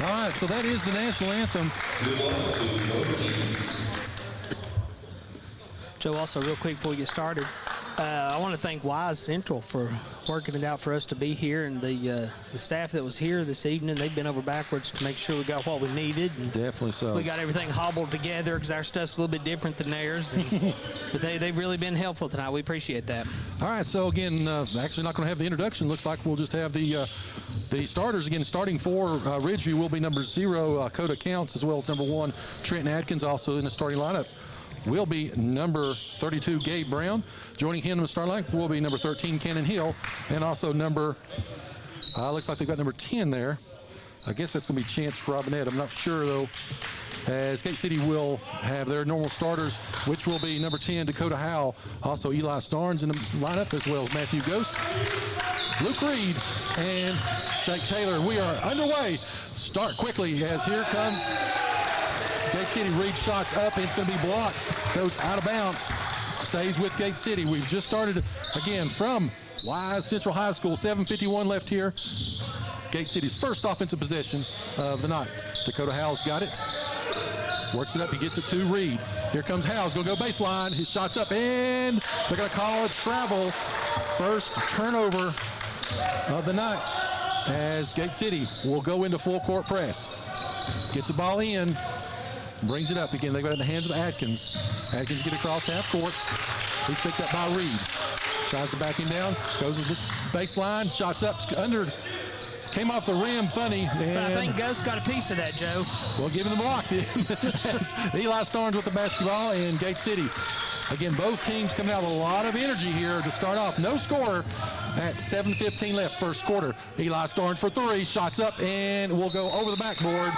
All right, so that is the national anthem. Joe, also real quick before we get started, I want to thank Wise Central for working it out for us to be here, and the staff that was here this evening, they've been over backwards to make sure we got what we needed. And definitely so. We got everything hobbled together because our stuff's a little bit different than theirs. But they've really been helpful tonight. We appreciate that. All right, so again, actually not going to have the introduction. Looks like we'll just have the starters. Again, starting for Ridgeview will be number 0, Coda Counts, as well as number 1, Trenton Adkins, also in the starting lineup. Will be number 32, Gabe Brown. Joining him in the starting lineup will be number 13, Cannon Hill, and also number, looks like they've got number 10 there. I guess that's going to be Chance Robinette. I'm not sure, though, as Gate City will have their normal starters, which will be number 10, Dakota Howell, also Eli Starnes in the lineup, as well as Matthew Ghost, Luke Reed, and Jake Taylor. We are underway. Start quickly as here comes Gate City. Reed shots up, and it's going to be blocked. Goes out of bounds. Stays with Gate City. We've just started again from Wise Central High School. 7:51 left here. Gate City's first offensive possession of the night. Dakota Howell's got it. Works it up. He gets it to Reed. Here comes Howell's going to go baseline. His shot's up, and they're going to call it travel. First turnover of the night as Gate City will go into full court press. Gets the ball in. Brings it up again. They got it in the hands of Adkins. Adkins get across half court. He's picked up by Reed. Tries to back him down. Goes to the baseline. Shots up under. Came off the rim. Funny. I think Ghost got a piece of that, Joe. Well, give him the block. Eli Starnes with the basketball, and Gate City. Again, both teams coming out with a lot of energy here to start off. No score at 7:15 left first quarter. Eli Starnes for 3. Shots up, and will go over the backboard.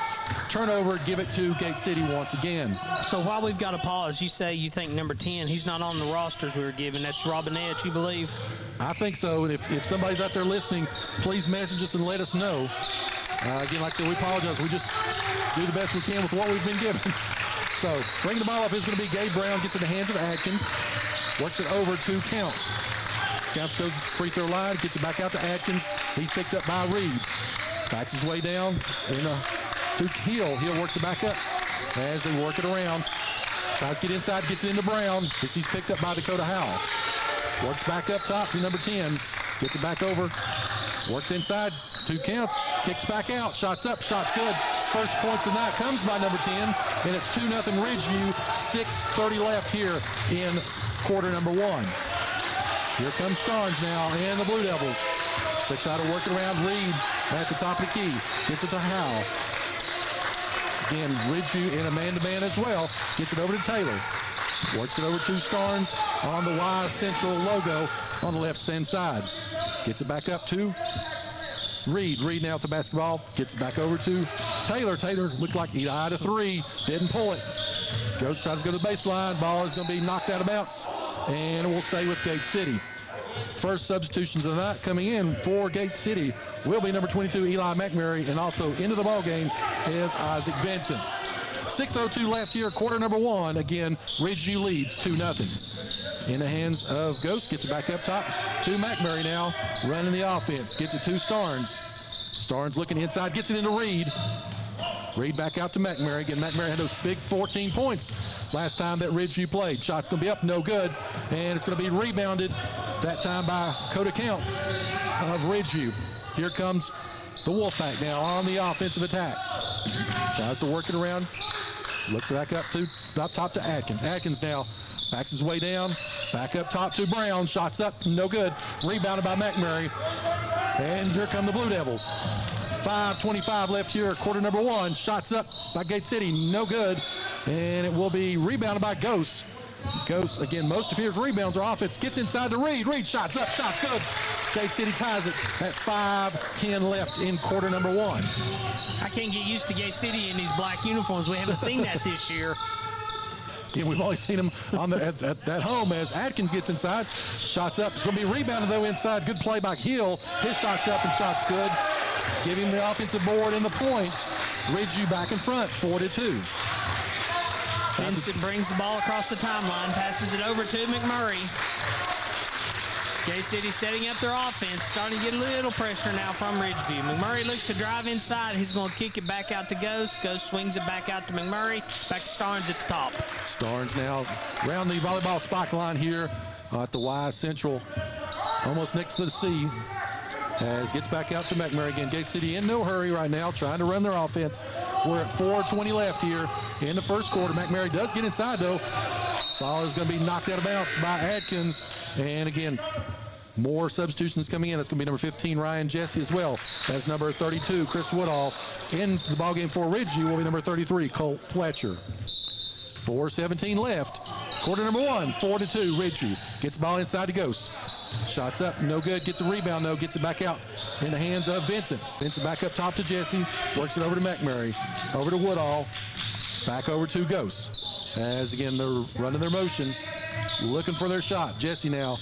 Turnover, give it to Gate City once again. So while we've got a pause, you say you think number 10, he's not on the rosters we were given. That's Robinette, you believe? I think so. And if somebody's out there listening, please message us and let us know. Again, like I said, we apologize. We just do the best we can with what we've been given. So bringing the ball up is going to be Gabe Brown. Gets in the hands of Adkins. Works it over to Counts. Counts goes free throw line. Gets it back out to Adkins. He's picked up by Reed. Backs his way down to Hill. Hill works it back up as they work it around. Tries to get inside. Gets it into Brown. He's picked up by Dakota Howell. Works back up top to number 10. Gets it back over. Works inside. 2 counts. Kicks back out. Shots up. Shots good. First points of the night comes by number 10. And it's 2-0 Ridgeview. 6:30 left here in quarter number 1. Here comes Starnes now and the Blue Devils. So try to work it around. Reed at the top of the key. Gets it to Howell. Again, Ridgeview in a man-to-man as well. Gets it over to Taylor. Works it over to Starnes on the Wise Central logo on the left-hand side. Gets it back up to Reed. Reed now with the basketball. Gets it back over to Taylor. Taylor looked like he'd eyed a 3. Didn't pull it. Tries to go to the baseline. Ball is going to be knocked out of bounds. And it will stay with Gate City. First substitutions of the night coming in for Gate City will be number 22, Eli McMurray, and also into the ball game is Isaac Benson. 6:02 left here, quarter number 1. Again, Ridgeview leads 2-0. In the hands of Ghost, gets it back up top to McMurray now, running the offense. Gets it to Starnes. Starnes looking inside, gets it into Reed. Reed back out to McMurray. Again, McMurray had those big 14 points last time that Ridgeview played. Shot's going to be up, no good. And it's going to be rebounded, that time by Coda Counts of Ridgeview. Here comes the Wolfpack now on the offensive attack. Tries to work it around. Looks back up top to Adkins. Adkins now backs his way down. Back up top to Brown. Shots up, no good. Rebounded by McMurray. And here come the Blue Devils. 5:25 left here, quarter number 1. Shots up by Gate City, no good. And it will be rebounded by Ghost. Ghost, again, most of his rebounds are offense. Gets inside to Reed. Reed shots up, shots good. Gate City ties it at 5:10 left in quarter number 1. I can't get used to Gate City in these black uniforms. We haven't seen that this year. Again, we've only seen him on at home as Adkins gets inside. Shots up. It's going to be rebounded, though, inside. Good play by Hill. His shot's up and shot's good. Give him the offensive board and the points. Ridgeview back in front, 4-2. Benson brings the ball across the timeline, passes it over to McMurray. Gay City setting up their offense, starting to get a little pressure now from Ridgeview. McMurray looks to drive inside. He's going to kick it back out to Ghost. Ghost swings it back out to McMurray. Back to Starnes at the top. Starnes now around the volleyball spot line here at the Y Central, almost next to the C. As gets back out to McMurray again. Gate City in no hurry right now, trying to run their offense. We're at 4:20 left here in the first quarter. McMurray does get inside though. Ball is going to be knocked out of bounds by Adkins. And again, more substitutions coming in. That's going to be number 15, Ryan Jesse, as well as number 32, Chris Woodall. In the ballgame for Ridgeview will be number 33, Colt Fletcher. 4:17 left. Quarter number 1, 4-2, Ridgeview. Gets the ball inside to Ghost. Shots up, no good. Gets a rebound, though. Gets it back out in the hands of Vincent. Vincent back up top to Jesse. Works it over to McMurray. Over to Woodall. Back over to Ghost. As, again, they're running their motion. Looking for their shot. Jesse now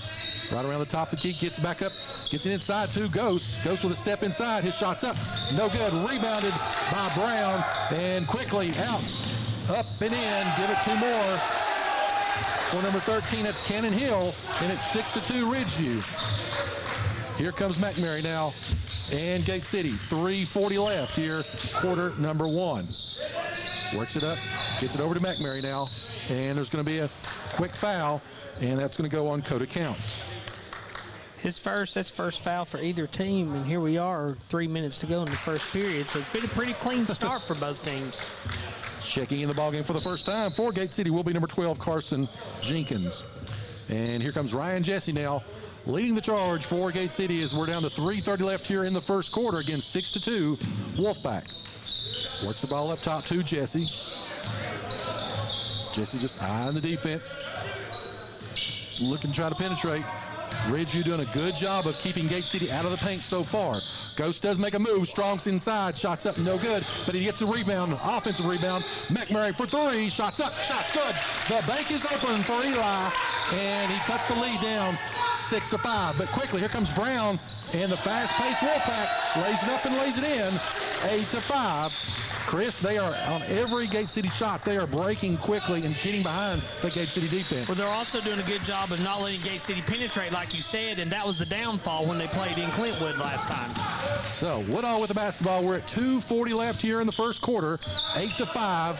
right around the top of the key. Gets it back up. Gets it inside to Ghost. Ghost with a step inside. His shot's up. No good. Rebounded by Brown. And quickly out. Up and in. Give it 2 more. For number 13, that's Cannon Hill, and it's 6-2 Ridgeview. Here comes McMurray now, and Gate City. 3:40 left here, quarter number 1. Works it up, gets it over to McMurray now, and there's going to be a quick foul, and that's going to go on code of counts. That's first foul for either team, and here we are, 3 minutes to go in the first period, so it's been a pretty clean start for both teams. Checking in the ballgame for the first time for Gate City will be number 12, Carson Jenkins. And here comes Ryan Jesse now, leading the charge for Gate City as we're down to 3:30 left here in the first quarter. Again, 6-2, Wolfpack. Works the ball up top to Jesse. Jesse just eyeing the defense. Looking to try to penetrate. Ridgeview doing a good job of keeping Gate City out of the paint so far. Ghost does make a move. Strong's inside. Shots up, no good. But he gets a rebound, offensive rebound. McMurray for 3. Shots up, shots good. The bank is open for Eli. And he cuts the lead down 6-5. But quickly, here comes Brown. And the fast-paced Wolfpack lays it up and lays it in. 8-5. Chris, they are on every Gate City shot. They are breaking quickly and getting behind the Gate City defense. Well, they're also doing a good job of not letting Gate City penetrate, like you said, and that was the downfall when they played in Clintwood last time. So, Woodall with the basketball. We're at 2:40 left here in the first quarter. 8-5,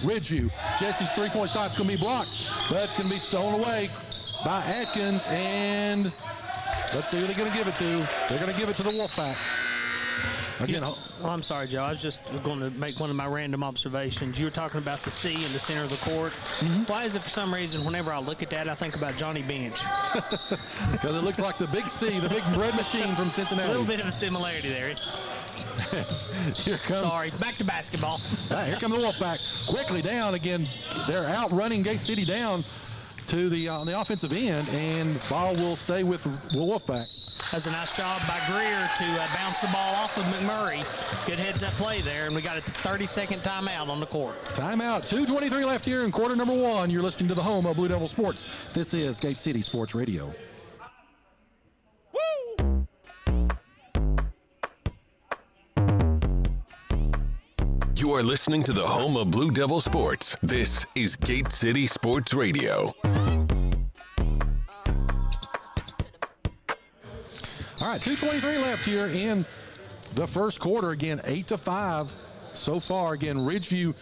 Ridgeview. Jesse's three-point shot's going to be blocked, but it's going to be stolen away by Atkins, and let's see who they're going to give it to. They're going to give it to the Wolfpack. Again, I'm sorry, Joe. I was just going to make one of my random observations. You were talking about the C in the center of the court. Mm-hmm. Why is it for some reason whenever I look at that, I think about Johnny Bench? Because it looks like the big C, the big bread machine from Cincinnati. A little bit of a similarity there. Here comes, sorry, back to basketball. Here come the Wolfpack. Quickly down again. They're outrunning Gate City down to the on the offensive end, and ball will stay with Wolfpack. That's a nice job by Greer to bounce the ball off of McMurray. Good heads-up play there, and we got a 30-second timeout on the court. Timeout. 2:23 left here in quarter number 1. You're listening to the home of Blue Devil Sports. This is Gate City Sports Radio. Woo! You are listening to the home of Blue Devil Sports. This is Gate City Sports Radio. All right, 2:23 left here in the first quarter. Again, 8-5 so far. Again, Ridgeview,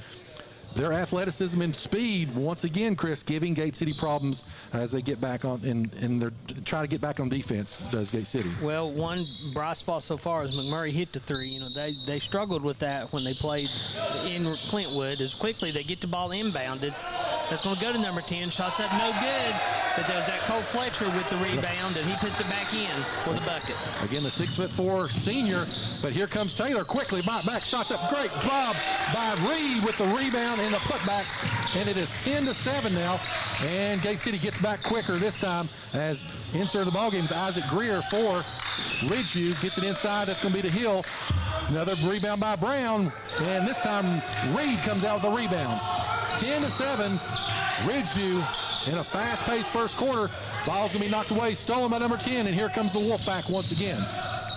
their athleticism and speed, once again, Chris, giving Gate City problems as they get back on and they're trying to get back on defense, does Gate City. Well, one bright spot so far is McMurray hit the 3. You know, they struggled with that when they played in Clintwood. As quickly they get the ball inbounded. That's going to go to number 10. Shots up, no good. But there's that Colt Fletcher with the rebound, and he puts it back in for the bucket. Again, the 6'4" senior, but here comes Taylor quickly. Back shots up. Great job by Reed with the rebound and the putback. And it is 10-7 now. And Gate City gets back quicker this time as insert of the ballgame is Isaac Greer for Ridgeview. Gets it inside. That's going to be to Hill. Another rebound by Brown. And this time Reed comes out with the rebound. 10-7, Ridgeview in a fast-paced first quarter. Ball's going to be knocked away, stolen by number 10, and here comes the Wolfpack once again.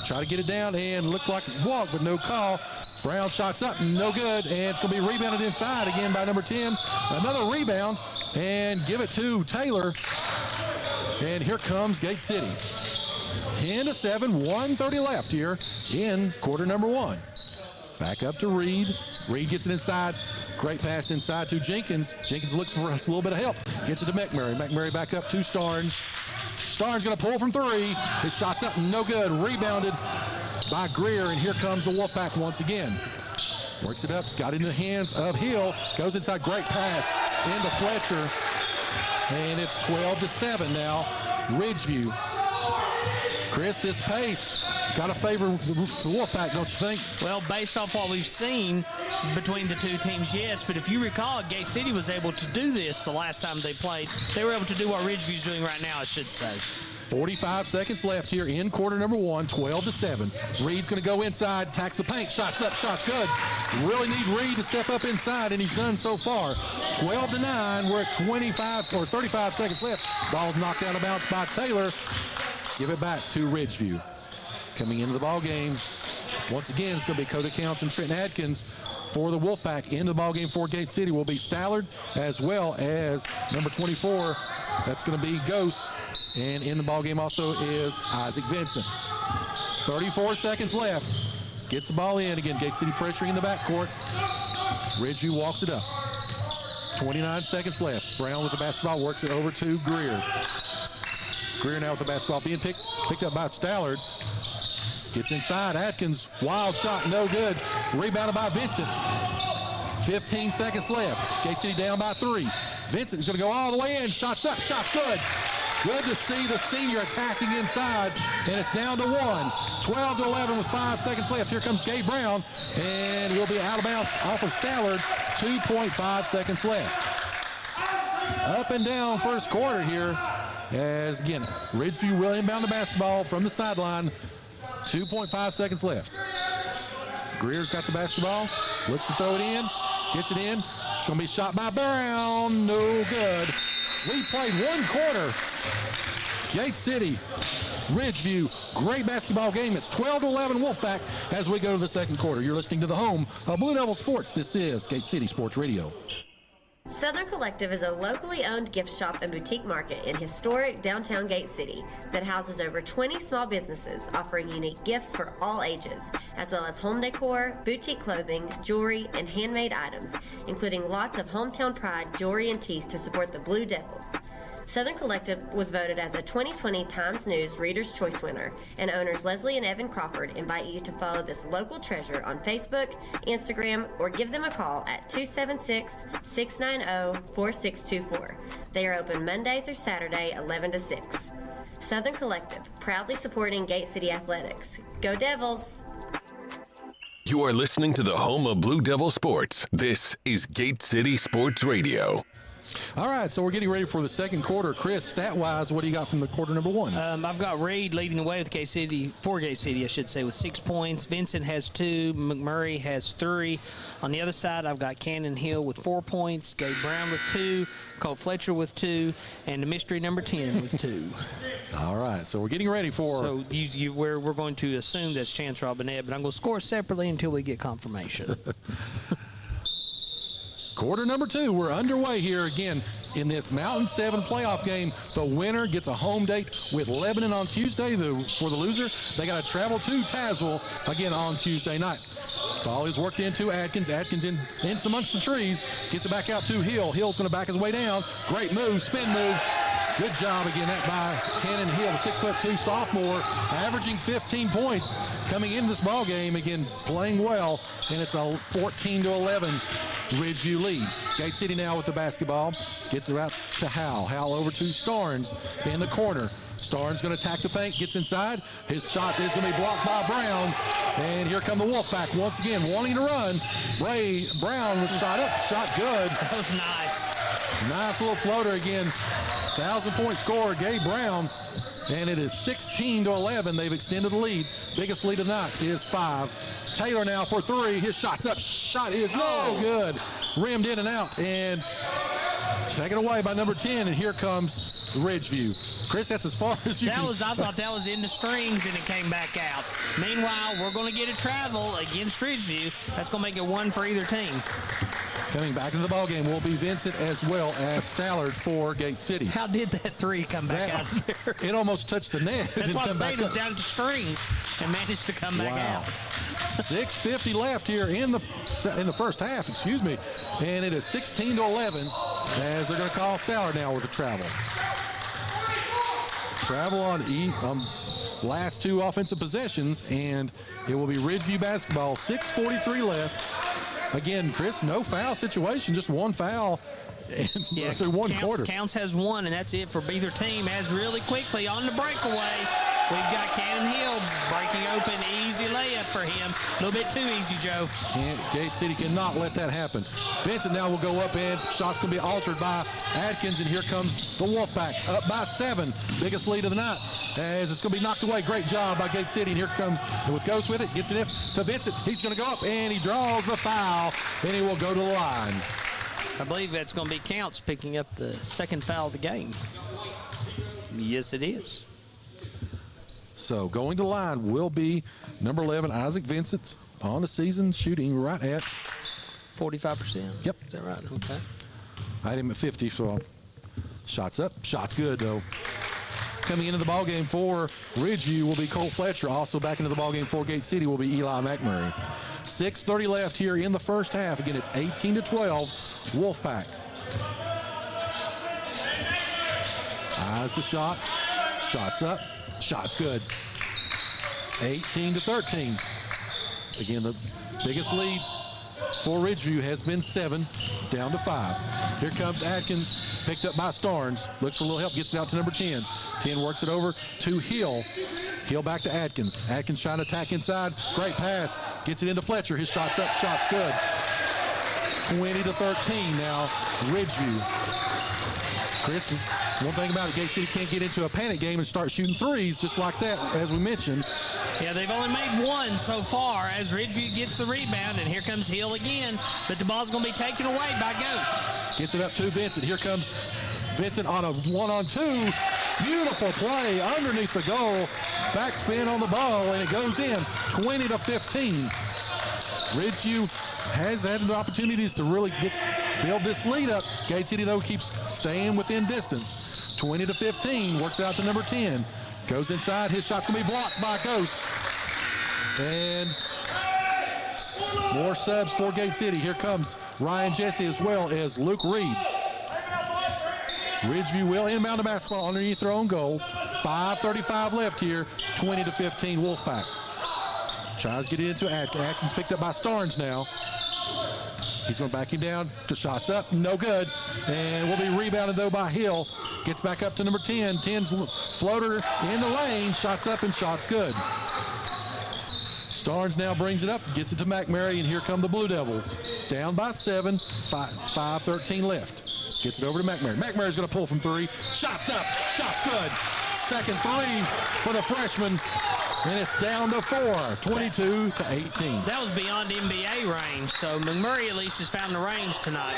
Try to get it down and look like a walk, but no call. Brown shots up, no good, and it's going to be rebounded inside again by number 10. Another rebound, and give it to Taylor. And here comes Gate City. 10-7, 1:30 left here in quarter number one. Back up to Reed. Reed gets it inside. Great pass inside to Jenkins. Jenkins looks for a little bit of help. Gets it to McMurray. McMurray back up to Starnes. Starnes going to pull from three. His shot's up, no good. Rebounded by Greer, and here comes the Wolfpack once again. Works it up, got it in the hands of Hill. Goes inside, great pass into Fletcher. And it's 12-7 now. Ridgeview. Chris, this pace got to favor the Wolfpack, don't you think? Well, based off what we've seen between the two teams, yes. But if you recall, Gate City was able to do this the last time they played. They were able to do what Ridgeview's doing right now, I should say. 45 seconds left here in quarter number one, 12-7. Reed's going to go inside, attacks the paint, shots up, shots good. Really need Reed to step up inside, and he's done so far. 12-9, we're at 35 seconds left. Ball's knocked out of bounds by Taylor. Give it back to Ridgeview. Coming into the ball game, once again, it's going to be Coda Counts and Trenton Adkins for the Wolfpack. Into the ball game for Gate City will be Stallard, as well as number 24. That's going to be Ghost. And in the ball game also is Isaac Vincent. 34 seconds left. Gets the ball in. Again, Gate City pressuring in the backcourt. Ridgeview walks it up. 29 seconds left. Brown with the basketball works it over to Greer. Greer now with the basketball being picked up by Stallard. Gets inside. Atkins, wild shot, no good. Rebounded by Vincent. 15 seconds left. Gate City down by 3. Vincent's going to go all the way in. Shots up, shots good. Good to see the senior attacking inside, and it's down to 1. 12-11 with 5 seconds left. Here comes Gabe Brown, and we'll be out of bounds off of Stallard. 2.5 seconds left. Up and down first quarter here, as again, Ridgeview will inbound the basketball from the sideline. 2.5 seconds left. Greer's got the basketball, looks to throw it in, gets it in. It's going to be shot by Brown, no good. We played one quarter. Gate City, Ridgeview, great basketball game. It's 12-11 Wolfpack as we go to the second quarter. You're listening to the home of Blue Devil Sports. This is Gate City Sports Radio. Southern Collective is a locally owned gift shop and boutique market in historic downtown Gate City that houses over 20 small businesses offering unique gifts for all ages, as well as home decor, boutique clothing, jewelry, and handmade items, including lots of hometown pride jewelry and tees to support the Blue Devils. Southern Collective was voted as a 2020 Times News Reader's Choice winner, and owners Leslie and Evan Crawford invite you to follow this local treasure on Facebook, Instagram, or give them a call at 276-690-4624. They are open Monday through Saturday, 11 to 6. Southern Collective, proudly supporting Gate City Athletics. Go Devils! You are listening to the home of Blue Devil Sports. This is Gate City Sports Radio. All right, so we're getting ready for the second quarter. Chris, stat-wise, what do you got from the quarter number one? I've got Reed leading the way with Gate City, for Gate City, I should say, with 6 points. Vincent has 2. McMurray has 3. On the other side, I've got Cannon Hill with 4 points, Gabe Brown with 2, Cole Fletcher with 2, and the mystery number 10 with 2. All right, so we're getting ready for... So we're going to assume that's Chance Robinette, but I'm going to score separately until we get confirmation. Quarter number 2, we're underway here again in this Mountain 7 playoff game. The winner gets a home date with Lebanon on Tuesday. For the loser, they got to travel to Tazewell again on Tuesday night. Ball is worked into Adkins. Adkins in amongst the trees. Gets it back out to Hill. Hill's going to back his way down. Great move, spin move. Good job again that by Cannon Hill, 6'2" sophomore, averaging 15 points coming into this ball game. Again, playing well, and it's a 14-11 Ridgeview lead. Gate City now with the basketball. Gets it out to Howell. Howell over to Starnes in the corner. Starnes going to attack the paint, gets inside. His shot is going to be blocked by Brown. And here come the Wolfpack once again, wanting to run. Brown was shot up, shot good. That was nice. Nice little floater again. 1,000-point scorer, Gabe Brown. And it is 16-11. They've extended the lead. Biggest lead of the night is 5. Taylor now for 3. His shot's up. Shot is no good. Rimmed in and out. And taken away by number 10. And here comes Ridgeview. Chris, that's as far as you can. I thought that was in the strings and it came back out. Meanwhile, we're going to get a travel against Ridgeview. That's going to make it 1 for either team. Coming back into the ballgame will be Vincent as well as Stallard for Gate City. How did that three come back out of there? It almost touched the net. That's why I'm saying it was down to strings and managed to come back out. 6:50 left here in the first half, excuse me. And it is 16-11 as they're going to call Stallard now with a travel. Travel on last two offensive possessions, and it will be Ridgeview basketball. 6:43 left. Again, Chris, no foul situation, just one foul through one quarter. Counts has one, and that's it for either team. As really quickly on the breakaway, we've got Cannon Hill breaking open. Easy layup for him. A little bit too easy, Joe. Gate City cannot let that happen. Vincent now will go up, and shot's going to be altered by Adkins, and here comes the Wolfpack up by 7. Biggest lead of the night as it's going to be knocked away. Great job by Gate City, and here comes, and goes with it, gets it in to Vincent. He's going to go up, and he draws the foul, and he will go to the line. I believe that's going to be Counts picking up the second foul of the game. Yes, it is. So going to the line will be number 11, Isaac Vincent, on the season shooting right at 45%. Yep. Is that right? Okay. I had him at 50, so shots up. Shots good, though. Coming into the ballgame for Ridgeview will be Cole Fletcher. Also back into the ballgame for Gate City will be Eli McMurray. 6:30 left here in the first half. Again, it's 18-12, Wolfpack. Eyes the shot. Shots up. Shots good. 18-13. Again, the biggest lead for Ridgeview has been 7. It's down to 5. Here comes Atkins, picked up by Starnes. Looks for a little help, gets it out to number 10. 10 works it over to Hill. Hill back to Atkins. Atkins trying to attack inside. Great pass. Gets it into Fletcher. His shot's up. Shot's good. 20-13 now, Ridgeview. Chris, one thing about it, Gate City can't get into a panic game and start shooting threes just like that, as we mentioned. Yeah, they've only made one so far as Ridgeview gets the rebound, and here comes Hill again, but the ball's going to be taken away by Ghost. Gets it up to Vincent. Here comes Vincent on a 1-on-2. Beautiful play underneath the goal. Backspin on the ball, and it goes in. 20-15. Ridgeview has had the opportunities to really build this lead up. Gate City, though, keeps staying within distance. 20-15. Works out to number 10. Goes inside. His shot's going to be blocked by Ghost. And more subs for Gate City. Here comes Ryan Jesse as well as Luke Reed. Ridgeview will inbound the basketball underneath their own goal. 5:35 left here. 20-15 Wolfpack. Tries to get it into Atkins. Picked up by Starnes now. He's going to back him down to shots up. No good. And will be rebounded, though, by Hill. Gets back up to number 10. 10's floater in the lane. Shots up and shots good. Starnes now brings it up. Gets it to McMurray, and here come the Blue Devils. Down by 7. 5:13 left. Gets it over to McMurray. McMurray's going to pull from 3. Shots up. Shots good. Second 3 for the freshman. And it's down to 4, 22-18. That was beyond NBA range, so McMurray at least has found the range tonight.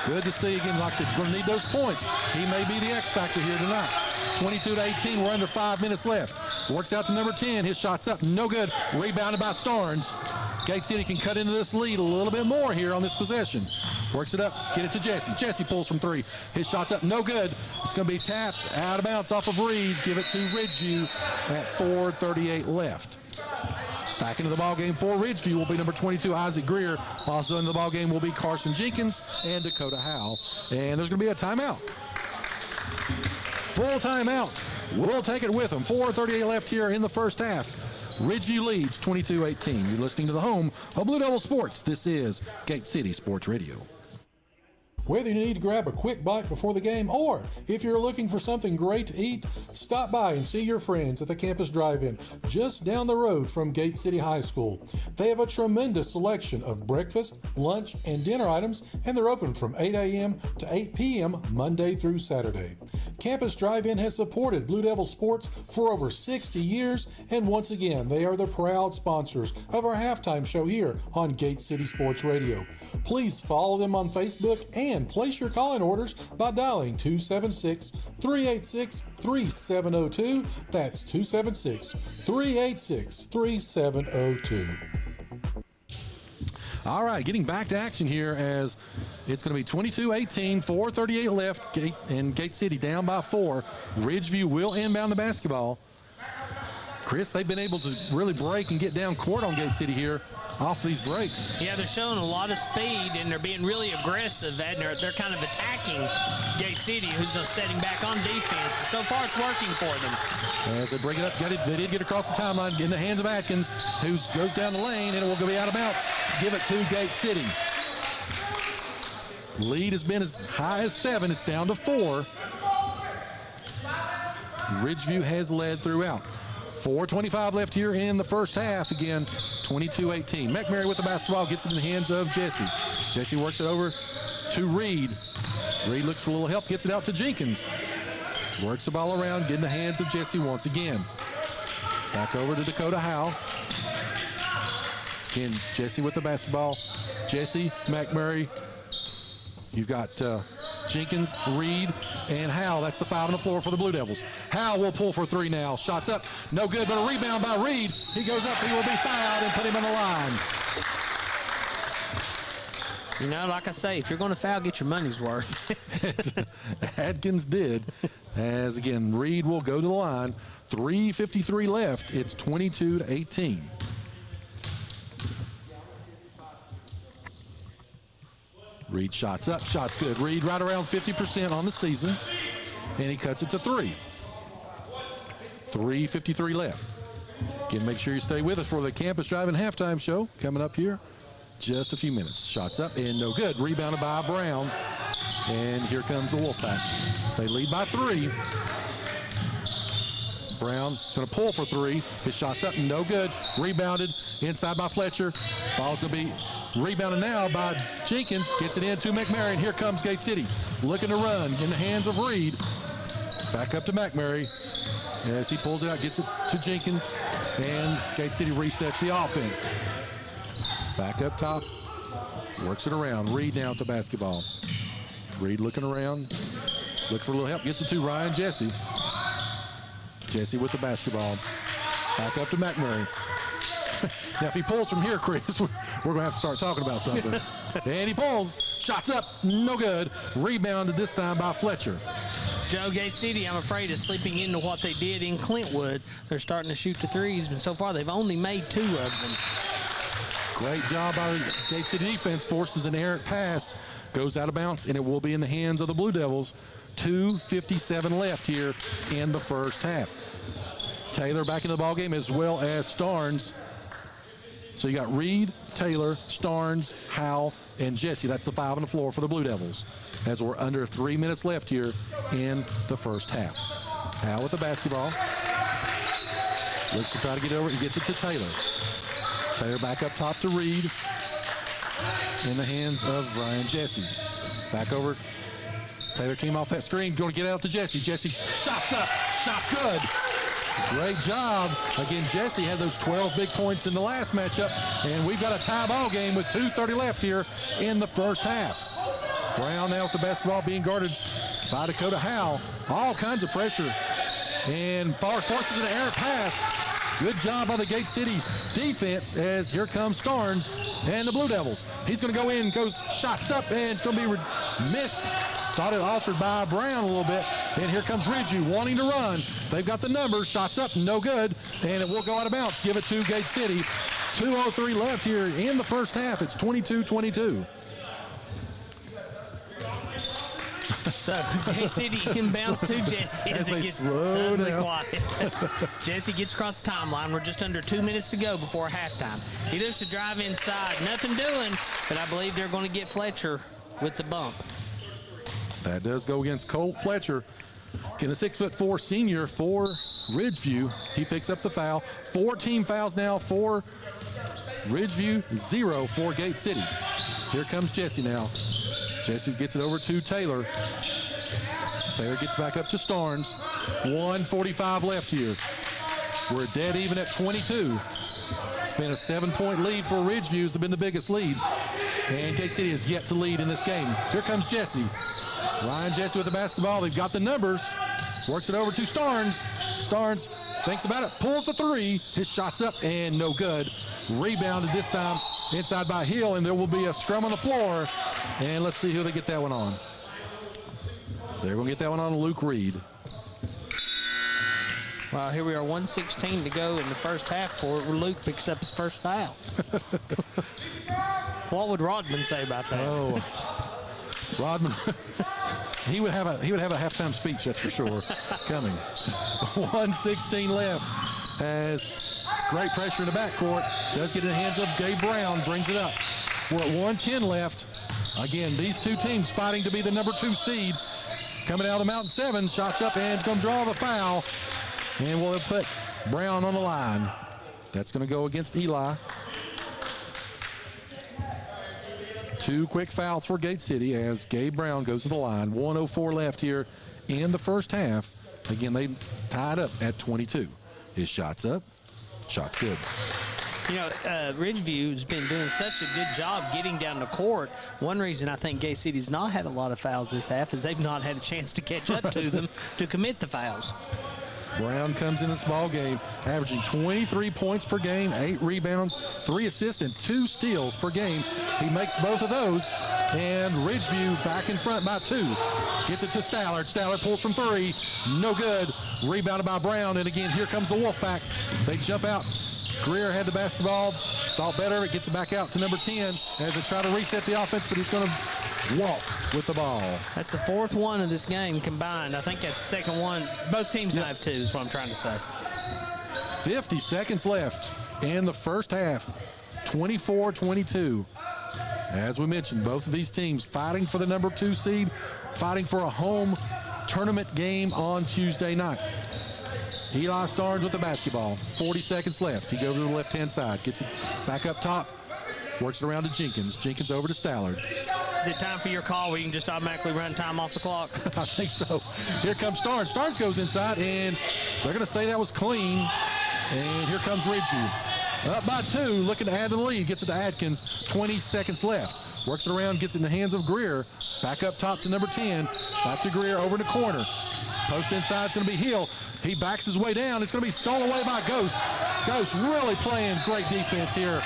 Good to see again. Like I said, you're going to need those points. He may be the X factor here tonight. 22-18, we're under 5 minutes left. Works out to number 10. His shot's up, no good. Rebounded by Starnes. Gate City can cut into this lead a little bit more here on this possession. Works it up, get it to Jesse. Jesse pulls from 3. His shot's up, no good. It's going to be tapped out of bounds off of Reed. Give it to Ridgeview at 4:38 left. Back into the ballgame for Ridgeview will be number 22, Isaac Greer. Also in the ballgame will be Carson Jenkins and Dakota Howe. And there's going to be a timeout. Full timeout. We'll take it with them. 4:38 left here in the first half. Ridgeview leads 22-18. You're listening to the home of Blue Devil Sports. This is Gate City Sports Radio. Whether you need to grab a quick bite before the game or if you're looking for something great to eat, stop by and see your friends at the Campus Drive-In just down the road from Gate City High School. They have a tremendous selection of breakfast, lunch, and dinner items, and they're open from 8 a.m. to 8 p.m. Monday through Saturday. Campus Drive-In has supported Blue Devil Sports for over 60 years, and once again, they are the proud sponsors of our halftime show here on Gate City Sports Radio. Please follow them on Facebook and place your call-in orders by dialing 276-386-3702. That's 276-386-3702. All right, getting back to action here as it's going to be 22-18, 4:38 left, Gate City down by 4. Ridgeview will inbound the basketball. Chris, they've been able to really break and get down court on Gate City here off these breaks. Yeah, they're showing a lot of speed, and they're being really aggressive, and they're kind of attacking Gate City, who's just setting back on defense. And so far, it's working for them. As they bring it up, they did get across the timeline in the hands of Atkins, who goes down the lane, and it will be out of bounds. Give it to Gate City. Lead has been as high as 7. It's down to 4. Ridgeview has led throughout. 4:25 left here in the first half. Again, 22-18. McMurray with the basketball, gets it in the hands of Jesse. Jesse works it over to Reed. Reed looks for a little help, gets it out to Jenkins. Works the ball around, get in the hands of Jesse once again. Back over to Dakota Howe. Again, Jesse with the basketball. Jesse, McMurray. You've got Jenkins, Reed, and Howe. That's the 5 on the floor for the Blue Devils. Howe will pull for 3 now. Shots up, no good, but a rebound by Reed. He goes up, he will be fouled and put him on the line. You know, like I say, if you're going to foul, get your money's worth. Adkins did. As again, Reed will go to the line. 3:53 left. It's 22-18. Reed shots up, shots good. Reed right around 50% on the season, and he cuts it to 3. 3:53 left. Again, make sure you stay with us for the Campus Driving Halftime Show coming up here. Just a few minutes. Shots up and no good. Rebounded by Brown, and here comes the Wolfpack. They lead by 3. Brown is going to pull for 3. His shot's up and no good. Rebounded inside by Fletcher. Ball's going to be rebounded now by Jenkins. Gets it in to McMurray. Here comes Gate City. Looking to run in the hands of Reed. Back up to McMurray. As he pulls it out, gets it to Jenkins. And Gate City resets the offense. Back up top. Works it around. Reed now at the basketball. Reed looking around. Looks for a little help. Gets it to Ryan Jesse. Jesse with the basketball. Back up to McMurray. Now, if he pulls from here, Chris, we're going to have to start talking about something. And he pulls. Shots up. No good. Rebounded this time by Fletcher. Joe, Gate City, I'm afraid, is slipping into what they did in Clintwood. They're starting to shoot the threes, and so far they've only made 2 of them. Great job by the Gate City defense. Forces an errant pass. Goes out of bounds, and it will be in the hands of the Blue Devils. 2:57 left here in the first half. Taylor back into the ballgame, as well as Starnes. So you got Reed, Taylor, Starnes, Howe, and Jesse. That's the 5 on the floor for the Blue Devils, as we're under 3 minutes left here in the first half. Howe with the basketball. Looks to try to get over. He gets it to Taylor. Taylor back up top to Reed. In the hands of Ryan Jesse. Back over. Taylor came off that screen. Going to get out to Jesse. Jesse shots up. Shots good. Great job. Again, Jesse had those 12 big points in the last matchup, and we've got a tie ball game with 2:30 left here in the first half. Brown now with the basketball being guarded by Dakota Howe. All kinds of pressure. And forces an errant pass. Good job by the Gate City defense, as here comes Starnes and the Blue Devils. He's going to go in, goes shots up, and it's going to be missed. Thought it altered by Brown a little bit. And here comes Ridgeview wanting to run. They've got the numbers. Shots up, no good. And it will go out of bounds. Give it to Gate City. 2:03 left here in the first half. It's 22-22. So Gate City inbounds to Jesse as it gets suddenly quiet. Jesse gets across the timeline. We're just under 2 minutes to go before halftime. He looks to drive inside. Nothing doing, but I believe they're going to get Fletcher with the bump. That does go against Colt Fletcher. In the 6'4" senior for Ridgeview, he picks up the foul. 4 team fouls now for Ridgeview, 0 for Gate City. Here comes Jesse now. Jesse gets it over to Taylor. Taylor gets back up to Starnes. 1:45 left here. We're dead even at 22. It's been a 7-point lead for Ridgeview. It's been the biggest lead. And Gate City has yet to lead in this game. Here comes Jesse. Ryan Jesse with the basketball. They've got the numbers. Works it over to Starnes. Starnes thinks about it, pulls the 3. His shot's up and no good. Rebounded this time inside by Hill, and there will be a scrum on the floor. And let's see who they get that one on. They're going to get that one on Luke Reed. Well, here we are, 1:16 to go in the first half for Luke picks up his first foul. What would Rodman say about that? Oh, Rodman, he would have a halftime speech, that's for sure, coming. 1:16 left as great pressure in the backcourt. Does get in the hands of Gabe Brown, brings it up. We're at 1:10 left. Again, these two teams fighting to be the number 2 seed. Coming out of the Mountain 7, shots up and it's going to draw the foul. And we'll put Brown on the line. That's going to go against Eli. 2 quick fouls for Gate City as Gabe Brown goes to the line. 1:04 left here in the first half. Again, they tied up at 22. His shot's up. Shot's good. You know, Ridgeview has been doing such a good job getting down the court. One reason I think Gate City's not had a lot of fouls this half is they've not had a chance to catch up to them to commit the fouls. Brown comes in this ball game averaging 23 points per game, 8 rebounds, 3 assists, and 2 steals per game. He makes both of those, and Ridgeview back in front by 2. Gets it to Stallard. Stallard pulls from 3. No good. Rebounded by Brown, and again, here comes the Wolfpack. They jump out. Greer had the basketball, thought better of it, gets it back out to number 10 as they try to reset the offense, but he's going to walk with the ball. That's the 4th one of this game combined. I think that's the second one. Both teams now have 2 is what I'm trying to say. 50 seconds left in the first half, 24-22. As we mentioned, both of these teams fighting for the number 2 seed, fighting for a home tournament game on Tuesday night. Eli Starnes with the basketball. 40 seconds left. He goes to the left-hand side. Gets it back up top. Works it around to Jenkins. Jenkins over to Stallard. Is it time for your call where you can just automatically run time off the clock? I think so. Here comes Starnes. Starnes goes inside, and they're going to say that was clean. And here comes Ridgeview. Up by 2, looking to add to the lead. Gets it to Adkins. 20 seconds left. Works it around, gets it in the hands of Greer. Back up top to number 10. Back to Greer over in the corner. Post inside is going to be Hill. He backs his way down. It's going to be stolen away by Ghost. Ghost really playing great defense here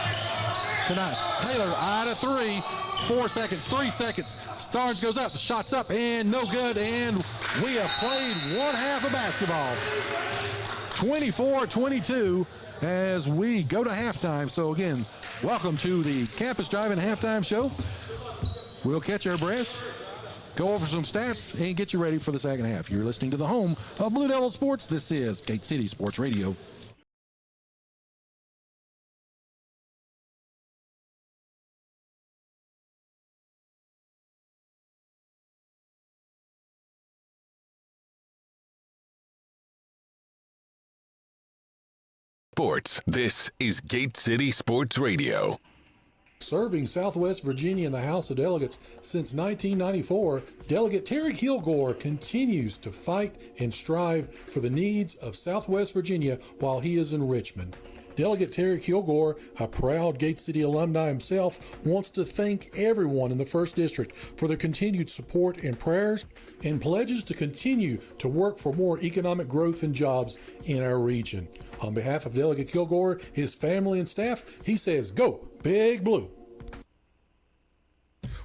tonight. Taylor out of 3. 4 seconds, 3 seconds. Starnes goes up. The shot's up and no good. And we have played one half of basketball. 24-22 as we go to halftime. So again, welcome to the Campus Drive-In Halftime Show. We'll catch our breaths, go over some stats, and get you ready for the second half. You're listening to the home of Blue Devil Sports. This is Gate City Sports Radio. Sports. This is Gate City Sports Radio. Serving Southwest Virginia in the House of Delegates since 1994, Delegate Terry Kilgore continues to fight and strive for the needs of Southwest Virginia while he is in Richmond. Delegate Terry Kilgore, a proud Gate City alumni himself, wants to thank everyone in the 1st District for their continued support and prayers, and pledges to continue to work for more economic growth and jobs in our region. On behalf of Delegate Kilgore, his family and staff, he says, "Go Big Blue."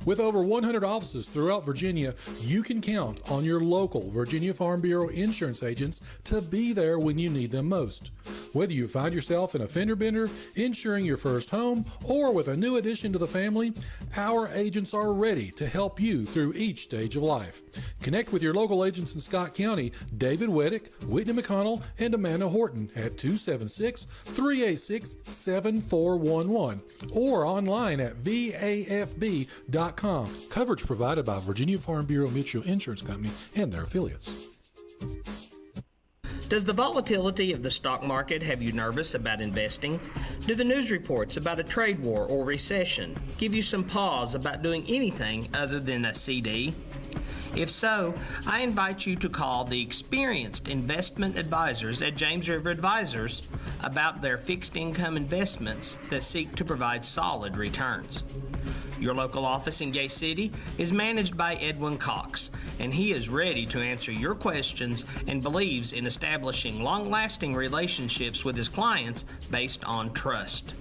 With over 100 offices throughout Virginia, you can count on your local Virginia Farm Bureau insurance agents to be there when you need them most. Whether you find yourself in a fender bender, insuring your first home, or with a new addition to the family, our agents are ready to help you through each stage of life. Connect with your local agents in Scott County, David Weddick, Whitney McConnell, and Amanda Horton at 276-386-7411 or online at vafb.com. Coverage provided by Virginia Farm Bureau Mutual Insurance Company and their affiliates. Does the volatility of the stock market have you nervous about investing? Do the news reports about a trade war or recession give you some pause about doing anything other than a CD? If so, I invite you to call the experienced investment advisors at James River Advisors about their fixed income investments that seek to provide solid returns. Your local office in Gate City is managed by Edwin Cox, and he is ready to answer your questions and believes in establishing long-lasting relationships with his clients based on trust.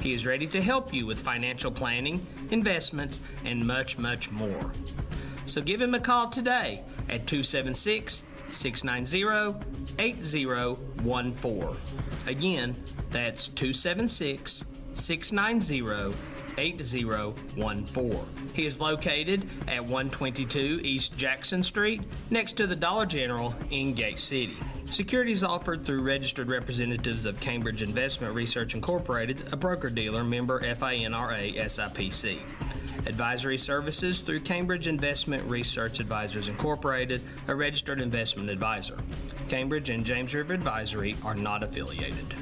He is ready to help you with financial planning, investments, and much, much more. So give him a call today at 276-690-8014. Again, that's 276-690-8014. He is located at 122 East Jackson Street, next to the Dollar General in Gate City. Securities offered through registered representatives of Cambridge Investment Research Incorporated, a broker-dealer, member FINRA SIPC. Advisory services through Cambridge Investment Research Advisors Incorporated, a registered investment advisor. Cambridge and James River Advisory are not affiliated.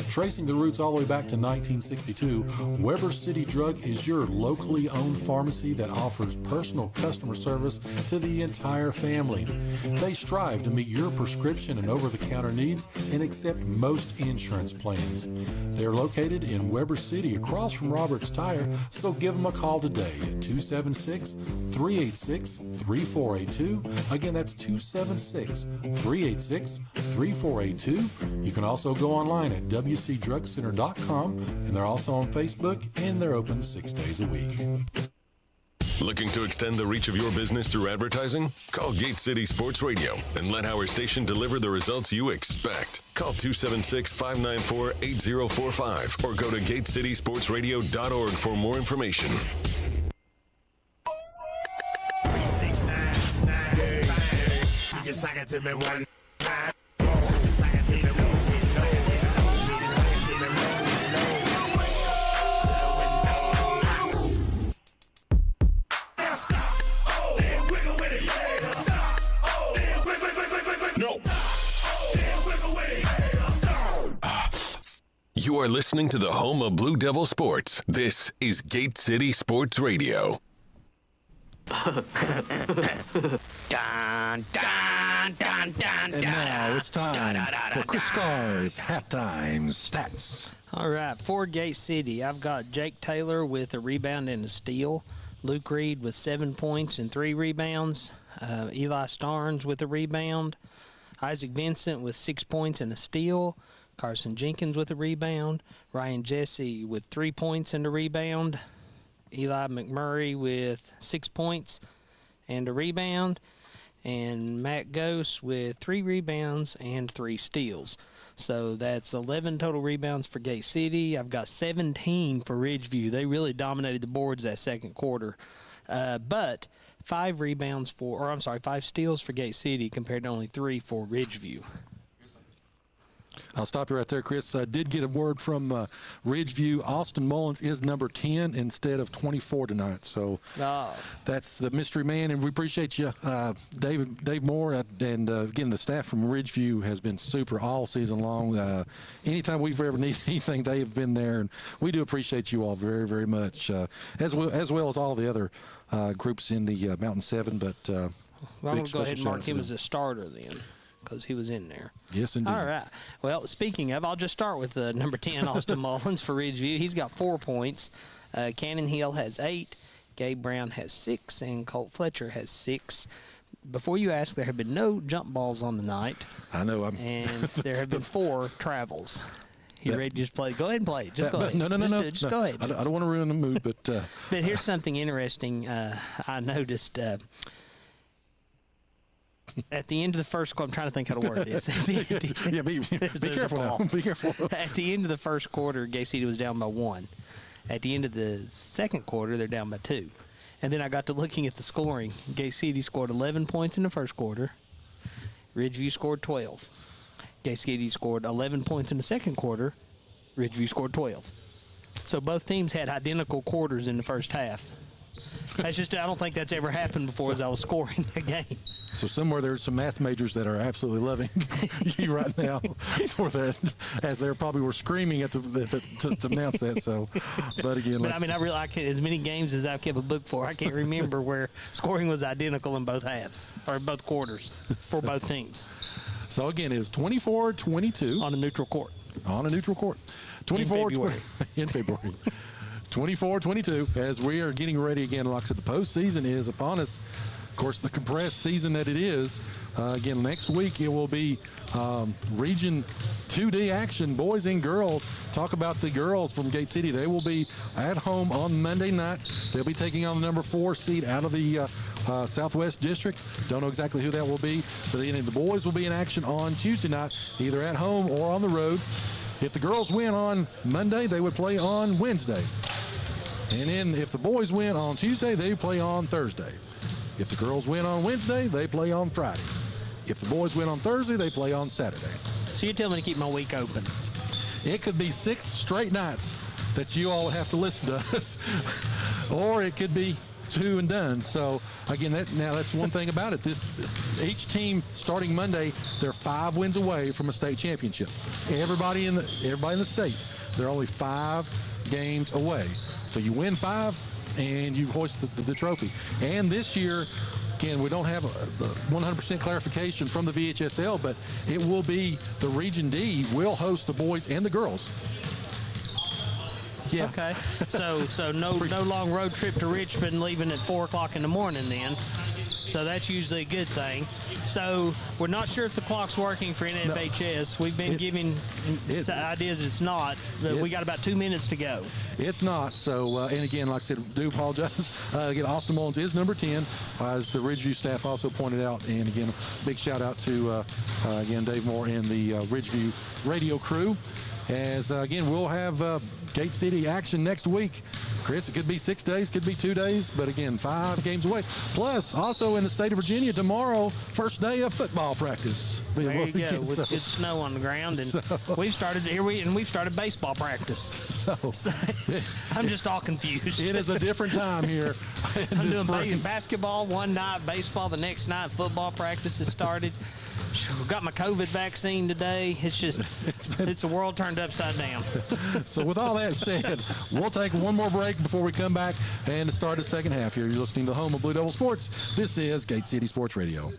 Tracing the roots all the way back to 1962, Weber City Drug is your locally owned pharmacy that offers personal customer service to the entire family. They strive to meet your prescription and over-the-counter needs and accept most insurance plans. They are located in Weber City across from Roberts Tire, so give them a call today at 276-386-3482. Again, that's 276-386-3482. You can also go online at wcdrugcenter.com, and they're also on Facebook, and they're open 6 days a week. Looking to extend the reach of your business through advertising? Call Gate City Sports Radio and let our station deliver the results you expect. Call 276-594-8045 or go to gatecitysportsradio.org for more information. You are listening to the home of Blue Devil Sports. This is Gate City Sports Radio. Dun, dun, dun, dun, And now it's time for Chris Carr's halftime stats. All right, for Gate City, I've got Jake Taylor with a rebound and a steal. Luke Reed with 7 points and 3 rebounds. Eli Starnes with a rebound. Isaac Vincent with 6 points and a steal. Carson Jenkins with a rebound. Ryan Jesse with 3 points and a rebound. Eli McMurray with 6 points and a rebound. And Matt Gose with 3 rebounds and 3 steals. So that's 11 total rebounds for Gate City. I've got 17 for Ridgeview. They really dominated the boards that second quarter. But 5 steals for Gate City compared to only 3 for Ridgeview. I'll stop you right there, Chris. I did get a word from Ridgeview. Austin Mullins is number 10 instead of 24 tonight. So that's the mystery man, and we appreciate you, Dave Moore. And again, the staff from Ridgeview has been super all season long. Anytime we've ever needed anything, they have been there, and we do appreciate you all very, very much, as well as all the other groups in the Mountain 7. But I'm going to go ahead and mark him as a starter then, because he was in there. Yes, indeed. All right. Well, speaking of, I'll just start with number 10, Austin Mullins for Ridgeview. He's got 4 points. Cannon Hill has 8. Gabe Brown has 6. And Colt Fletcher has 6. Before you ask, there have been no jump balls on the night. I know. And there have been 4 travels. You ready to just play? Go ahead and play. Just go ahead. No. Just go ahead. I don't want to ruin the mood, but... But here's something interesting I noticed. At the end of the first quarter, I'm trying to think how to word this. Be careful now. Be careful. At the end of the first quarter, Gate City was down by 1. At the end of the second quarter, they're down by 2. And then I got to looking at the scoring. Gate City scored 11 points in the first quarter. Ridgeview scored 12. Gate City scored 11 points in the second quarter. Ridgeview scored 12. So both teams had identical quarters in the first half. I don't think that's ever happened before as I was scoring a game. So somewhere there's some math majors that are absolutely loving you right now for that, as they probably were screaming at to announce that. So, but again, I can't, as many games as I've kept a book for, I can't remember where scoring was identical in both halves or both quarters for both teams. So again, it's 24-22 on a neutral court. On a neutral court, 24 in February. 24-22 as we are getting ready again. Like I said, the postseason is upon us. of course, the compressed season that it is. Again, next week it will be Region 2D action, boys and girls. Talk about the girls from Gate City. They will be at home on Monday night. They'll be taking on the number 4 seed out of the Southwest District. Don't know exactly who that will be, but the boys will be in action on Tuesday night, either at home or on the road. If the girls win on Monday, they would play on Wednesday. And then if the boys win on Tuesday, they play on Thursday. If the girls win on Wednesday, they play on Friday. If the boys win on Thursday, they play on Saturday. So you're telling me to keep my week open? It could be 6 straight nights that you all would have to listen to us, or it could be 2 and done. So again, that's one thing about it. Each team starting Monday, they're 5 wins away from a state championship. Everybody in the state, they're only 5 games away. So you win 5 and you hoist the trophy. And this year, again, we don't have the 100% clarification from the VHSL, but it will be the Region D will host the boys and the girls. Yeah. Okay. So no long road trip to Richmond, leaving at 4 o'clock in the morning then. So that's usually a good thing. So we're not sure if the clock's working for NFHS. We've been giving ideas it's not. We got about 2 minutes to go. It's not. So, and again, like I said, do apologize. Again, Austin Mullins is number 10, as the Ridgeview staff also pointed out. And again, big shout out to, again, Dave Moore and the Ridgeview radio crew. As, again, we'll have Gate City action next week. Chris, it could be 6 days, could be 2 days, but again, 5 games away. Plus, also in the state of Virginia, tomorrow, first day of football practice. There you go, with good snow on the ground, and we've started baseball practice. So I'm just all confused. It is a different time here. I'm doing basketball one night, baseball the next night, football practice has started. Got my COVID vaccine today. It's just, it's a world turned upside down. So with all that said, we'll take one more break before we come back and start the second half here. You're listening to the home of Blue Devil Sports. This is Gate City Sports Radio.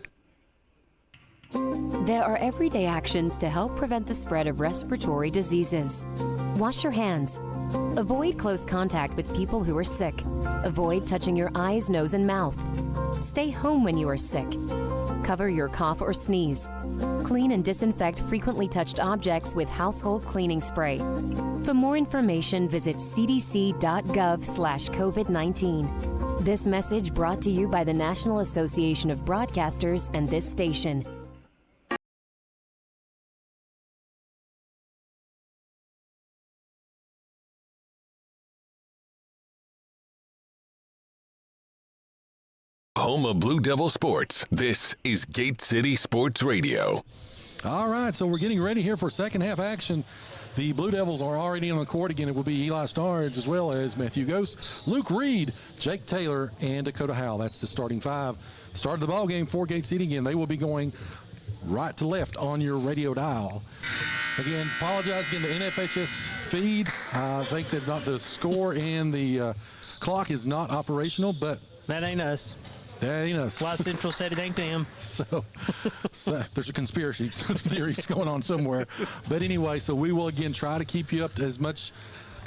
There are everyday actions to help prevent the spread of respiratory diseases. Wash your hands. Avoid close contact with people who are sick. Avoid touching your eyes, nose, and mouth. Stay home when you are sick. Cover your cough or sneeze. Clean and disinfect frequently touched objects with household cleaning spray. For more information, visit cdc.gov/COVID-19. This message brought to you by the National Association of Broadcasters and this station. Home of Blue Devil Sports. This is Gate City Sports Radio. All right, so we're getting ready here for second half action. The Blue Devils are already on the court. Again, it will be Eli Starnes as well as Matthew Ghost, Luke Reed, Jake Taylor, and Dakota Howell. That's the starting 5. Start of the ball game for Gate City. Again, they will be going right to left on your radio dial. Again, apologize again, the NFHS feed. I think that not the score and the clock is not operational, but that ain't us. That ain't us. Fly Central said it ain't them. So there's a conspiracy theories going on somewhere. But anyway, so we will again try to keep you up to as much.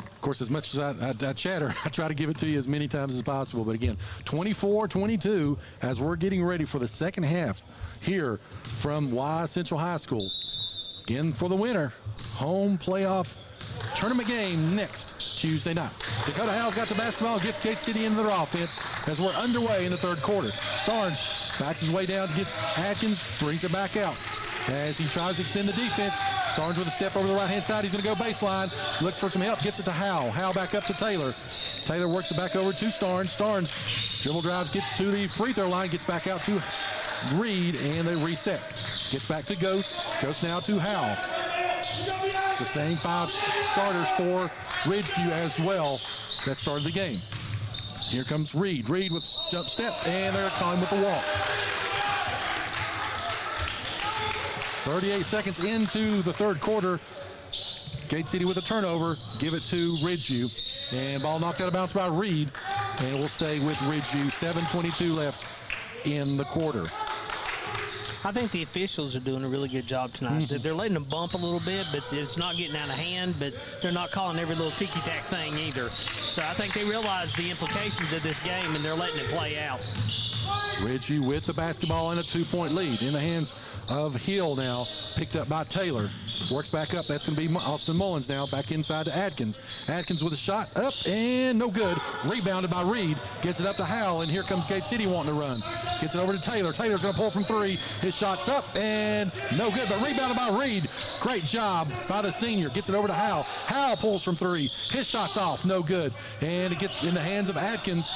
Of course, as much as I chatter, I try to give it to you as many times as possible. But again, 24-22 as we're getting ready for the second half here from Y Central High School. Again, for the winner, home playoff tournament game next Tuesday night. Dakota Howell's got the basketball, gets Gate City into their offense as we're underway in the third quarter. Starnes backs his way down, gets Atkins, brings it back out. As he tries to extend the defense, Starnes with a step over the right-hand side. He's going to go baseline, looks for some help, gets it to Howell. Howell back up to Taylor. Taylor works it back over to Starnes. Starnes dribble drives, gets to the free throw line, gets back out to Reed, and they reset. Gets back to Ghost. Ghost now to Howell. It's the same 5 starters for Ridgeview as well that started the game. Here comes Reed. Reed with jump step, and they're calling with the walk. 38 seconds into the third quarter. Gate City with a turnover. Give it to Ridgeview. And ball knocked out of bounds by Reed. And it will stay with Ridgeview. 7:22 left in the quarter. I think the officials are doing a really good job tonight. Mm-hmm. They're letting them bump a little bit, but it's not getting out of hand, but they're not calling every little ticky-tack thing either. So I think they realize the implications of this game, and they're letting it play out. Ridgeview with the basketball and a 2-point lead in the hands of Hill now, picked up by Taylor. Works back up. That's going to be Austin Mullins now, back inside to Adkins. Adkins with a shot up and no good. Rebounded by Reed. Gets it up to Howell, and here comes Gate City wanting to run. Gets it over to Taylor. Taylor's going to pull from 3. His shot's up and no good, but rebounded by Reed. Great job by the senior. Gets it over to Howell. Howell pulls from 3. His shot's off, no good. And it gets in the hands of Adkins.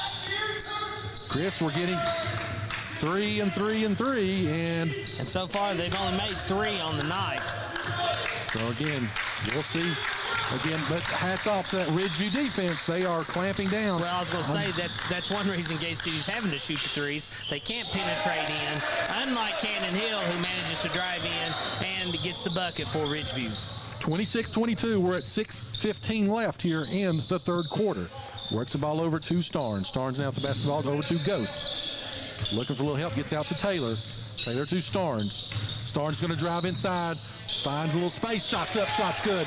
Chris, we're getting 3 and 3 and 3, and so far they've only made 3 on the night. So again, we'll see. Again, but hats off to that Ridgeview defense. They are clamping down. Well, I was going to say that's one reason Gate City's having to shoot the threes. They can't penetrate in, unlike Cannon Hill, who manages to drive in and gets the bucket for Ridgeview. 26-22. We're at 6:15 left here in the third quarter. Works the ball over to Starnes. Starnes now with the basketball over to Ghost. Looking for a little help, gets out to Taylor. Taylor to Starnes. Starnes going to drive inside, finds a little space, shots up, shots good.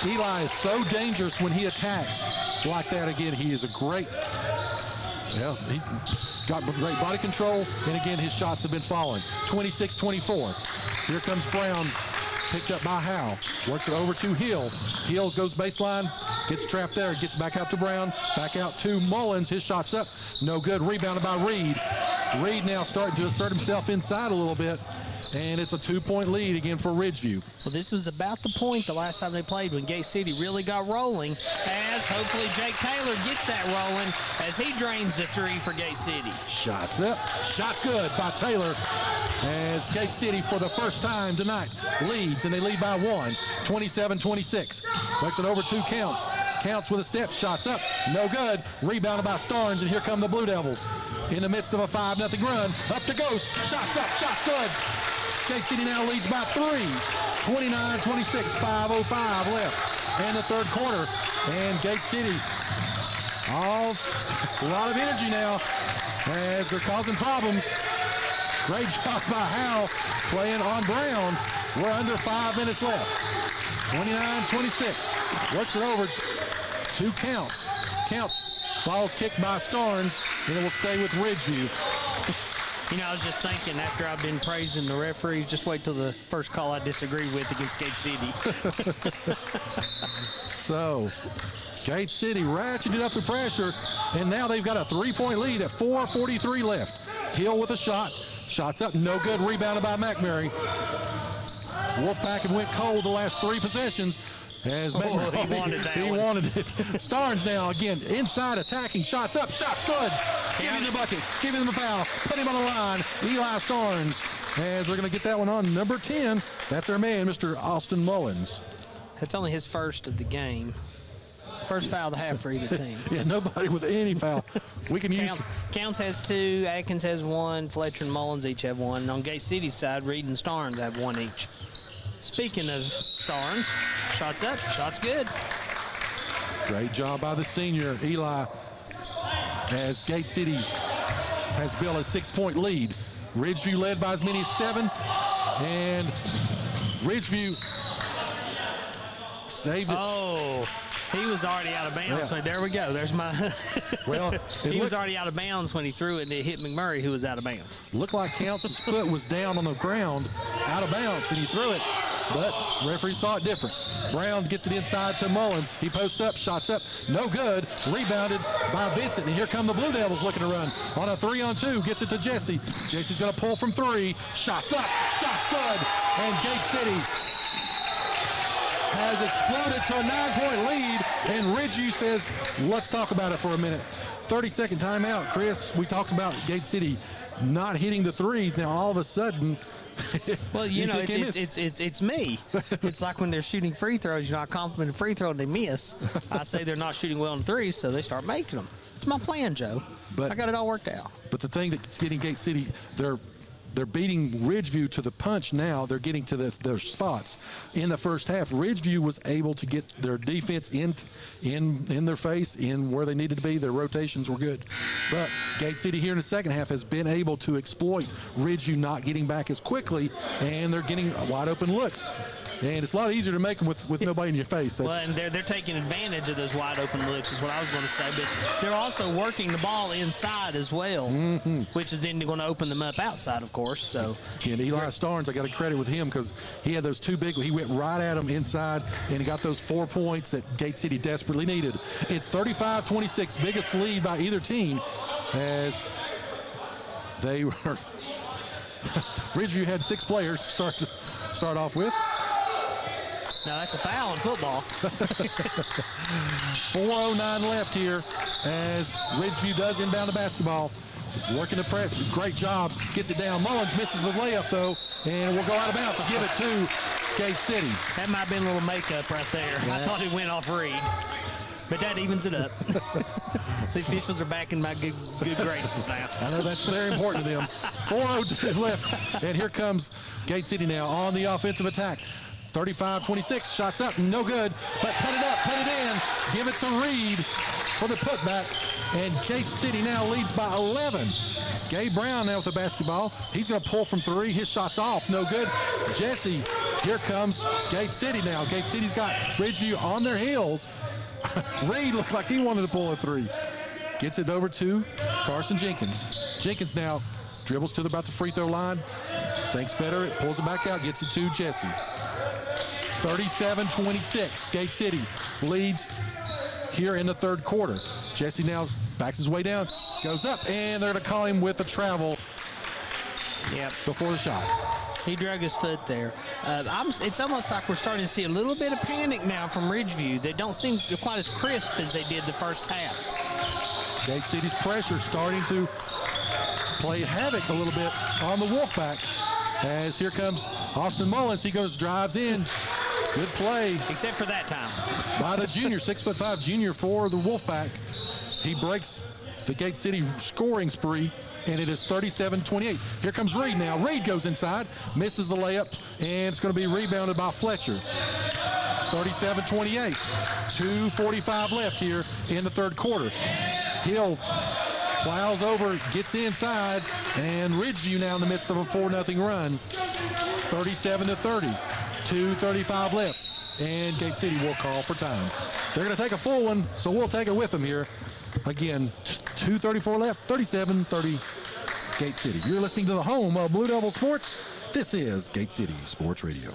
Eli is so dangerous when he attacks like that. Again, he is a great, he got great body control, and again, his shots have been falling. 26-24. Here comes Brown, picked up by Howe. Works it over to Hill. Hill goes baseline, gets trapped there, gets back out to Brown, back out to Mullins. His shot's up, no good. Rebounded by Reed. Reed now starting to assert himself inside a little bit, and it's a 2-point lead again for Ridgeview. Well, this was about the point the last time they played when Gate City really got rolling, as hopefully Jake Taylor gets that rolling as he drains the 3 for Gate City. Shots up, shots good by Taylor, as Gate City for the first time tonight leads, and they lead by 1, 27-26. Works it over to Counts. Counts with a step, shots up, no good. Rebounded by Starnes, and here come the Blue Devils. In the midst of a 5-0 run, up to Ghost, shots up, shots good. Gate City now leads by 3, 29-26, 5:05 left in the third quarter. And Gate City, a lot of energy now as they're causing problems. Great job by Howell playing on Brown. We're under 5 minutes left. 29-26, works it over to Counts. Counts, ball's kicked by Starnes, and it will stay with Ridgeview. You know, I was just thinking, after I've been praising the referees, just wait till the first call I disagree with against Gate City. So, Gate City ratcheted up the pressure, and now they've got a 3-point lead at 4:43 left. Hill with a shot. Shots up, no good. Rebounded by McMurray. Wolfpack have went cold the last 3 possessions. As he wanted that he one. wanted it. Starnes now again inside attacking, shots up, shots good. Give him the bucket, give him the foul, put him on the line. Eli Starnes, as they're going to get that one on number 10. That's our man, Mr. Austin Mullins. That's only his first of the game. First foul to have for either team. Yeah, nobody with any foul. We can use. Counts has 2, Atkins has 1, Fletcher and Mullins each have 1. And on Gate City's side, Reed and Starnes have 1 each. Speaking of Starnes, shots up, shots good. Great job by the senior, Eli, as Gate City has built a 6-point lead. Ridgeview led by as many as 7, and Ridgeview saved it. Oh, he was already out of bounds. Yeah. There we go. There's my. Well, he was already out of bounds when he threw it, and it hit McMurray, who was out of bounds. Looked like Counts' foot was down on the ground, out of bounds, and he threw it. But referee saw it different. Brown gets it inside to Mullins. He posts up, shots up, no good. Rebounded by Vincent, and here come the Blue Devils looking to run. On a 3-on-2, gets it to Jesse. Jesse's going to pull from 3. Shots up, shots good. And Gate City has exploded to a 9-point lead, and Ridgeview says, let's talk about it for a minute. 30-second timeout. Chris, we talked about Gate City not hitting the threes. Now all of a sudden, well, you know, it's me. It's like when they're shooting free throws. You know, I compliment a free throw and they miss. I say they're not shooting well on threes, so they start making them. It's my plan, Joe. But I got it all worked out. But the thing that's getting Gate City, they're they're beating Ridgeview to the punch now. They're getting to their spots. In the first half, Ridgeview was able to get their defense in their face, in where they needed to be. Their rotations were good. But Gate City here in the second half has been able to exploit Ridgeview not getting back as quickly, and they're getting wide open looks. And it's a lot easier to make them with nobody in your face. Well, and they're taking advantage of those wide open looks is what I was going to say. But they're also working the ball inside as well, which is then going to open them up outside, of course. So, and Eli Starnes, I got to credit with him because he had those two big. He went right at them inside, and he got those 4 points that Gate City desperately needed. It's 35-26, biggest lead by either team, as they were. Ridgeview had 6 players to start off with. Now that's a foul in football. 4:09 left here as Ridgeview does inbound the basketball. Working the press, great job, gets it down. Mullins misses the layup though, and will go out of bounds. Give it to Gate City. That might have been a little makeup right there. Yeah. I thought it went off Reed, but that evens it up. The officials are back in my good graces now. I know that's very important to them. 4:02 left, and here comes Gate City now on the offensive attack. 35-26, shots up, no good, but put it up, put it in, give it to Reed for the putback, and Gate City now leads by 11. Gabe Brown now with the basketball. He's going to pull from 3. His shot's off, no good. Jesse, here comes Gate City now. Gate City's got Ridgeview on their heels. Reed looked like he wanted to pull a 3. Gets it over to Carson Jenkins. Jenkins now dribbles to about the free throw line. Thinks better, it pulls it back out, gets it to Jesse. 37-26, Gate City leads here in the third quarter. Jesse now backs his way down, goes up, and they're going to call him with a travel before the shot. He drug his foot there. It's almost like we're starting to see a little bit of panic now from Ridgeview. They don't seem quite as crisp as they did the first half. Gate City's pressure starting to play havoc a little bit on the Wolfpack. As here comes Austin Mullins. He drives in. Good play. Except for that time. By the junior, 6'5" junior for the Wolfpack. He breaks the Gate City scoring spree, and it is 37-28. Here comes Reed now. Reed goes inside, misses the layup, and it's going to be rebounded by Fletcher. 37-28. 2:45 left here in the third quarter. Hill plows over, gets inside, and Ridgeview now in the midst of a 4-0 run. 37-30. 2:35 left, and Gate City will call for time. They're going to take a full one, so we'll take it with them here. Again, 2:34 left, 37-30 Gate City. You're listening to the home of Blue Devil Sports. This is Gate City Sports Radio.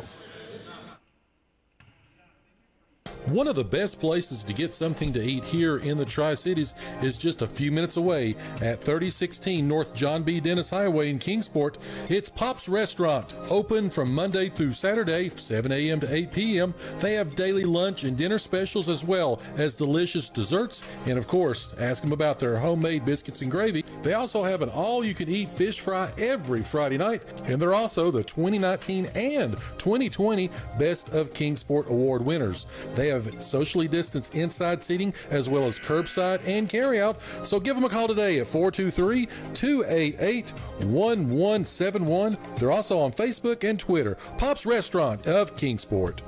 One of the best places to get something to eat here in the Tri-Cities is just a few minutes away at 3016 North John B. Dennis Highway in Kingsport. It's Pop's Restaurant, open from Monday through Saturday, 7 a.m. to 8 p.m. They have daily lunch and dinner specials as well as delicious desserts. And of course, ask them about their homemade biscuits and gravy. They also have an all-you-can-eat fish fry every Friday night. And they're also the 2019 and 2020 Best of Kingsport Award winners. They have socially distanced inside seating as well as curbside and carryout. So give them a call today at 423-288-1171. They're also on Facebook and Twitter. Pop's Restaurant of Kingsport.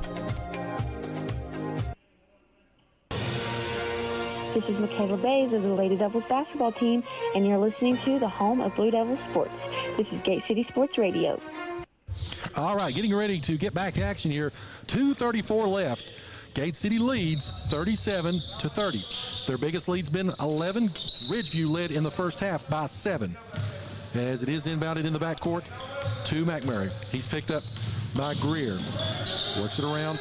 This is Michaela Bays of the Lady Devils basketball team, and you're listening to the home of Blue Devil Sports. This is Gate City Sports Radio. All right, getting ready to get back to action here. 2:34 left. Gate City leads 37-30. Their biggest lead's been 11. Ridgeview led in the first half by 7. As it is inbounded in the backcourt to McMurray. He's picked up by Greer. Works it around.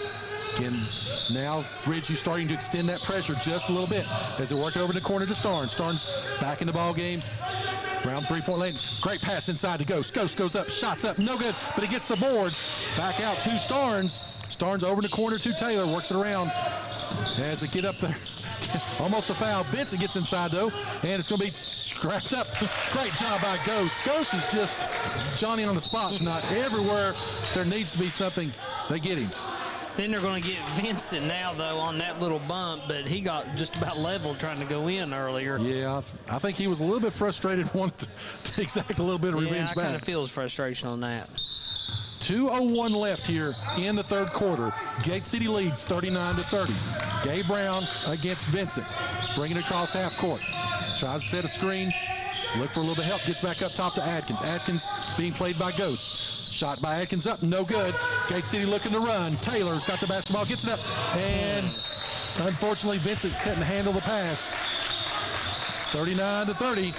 Again, now Ridgeview starting to extend that pressure just a little bit as they work it over in the corner to Starnes. Starnes back in the ball game. Around three-point lane. Great pass inside to Ghost. Ghost goes up, shots up, no good, but he gets the board. Back out to Starnes. Starnes over in the corner to Taylor, works it around as they get up there. Almost a foul. Benson gets inside though, and it's going to be scrapped up. Great job by Ghost. Ghost is just Johnny on the spot tonight. Everywhere there needs to be something, they get him. Then they're going to get Vincent now, though, on that little bump, but he got just about leveled trying to go in earlier. Yeah, I think he was a little bit frustrated, wanted to exact a little bit of revenge I back. kind of feel his frustration on that. 2:01 left here in the third quarter. Gate City leads 39-30. Gabe Brown against Vincent. Bringing it across half court. Tries to set a screen. Look for a little bit of help. Gets back up top to Adkins. Adkins being played by Ghost. Shot by Adkins up, no good. Gate City looking to run. Taylor's got the basketball, gets it up, and unfortunately Vincent couldn't handle the pass. 39-30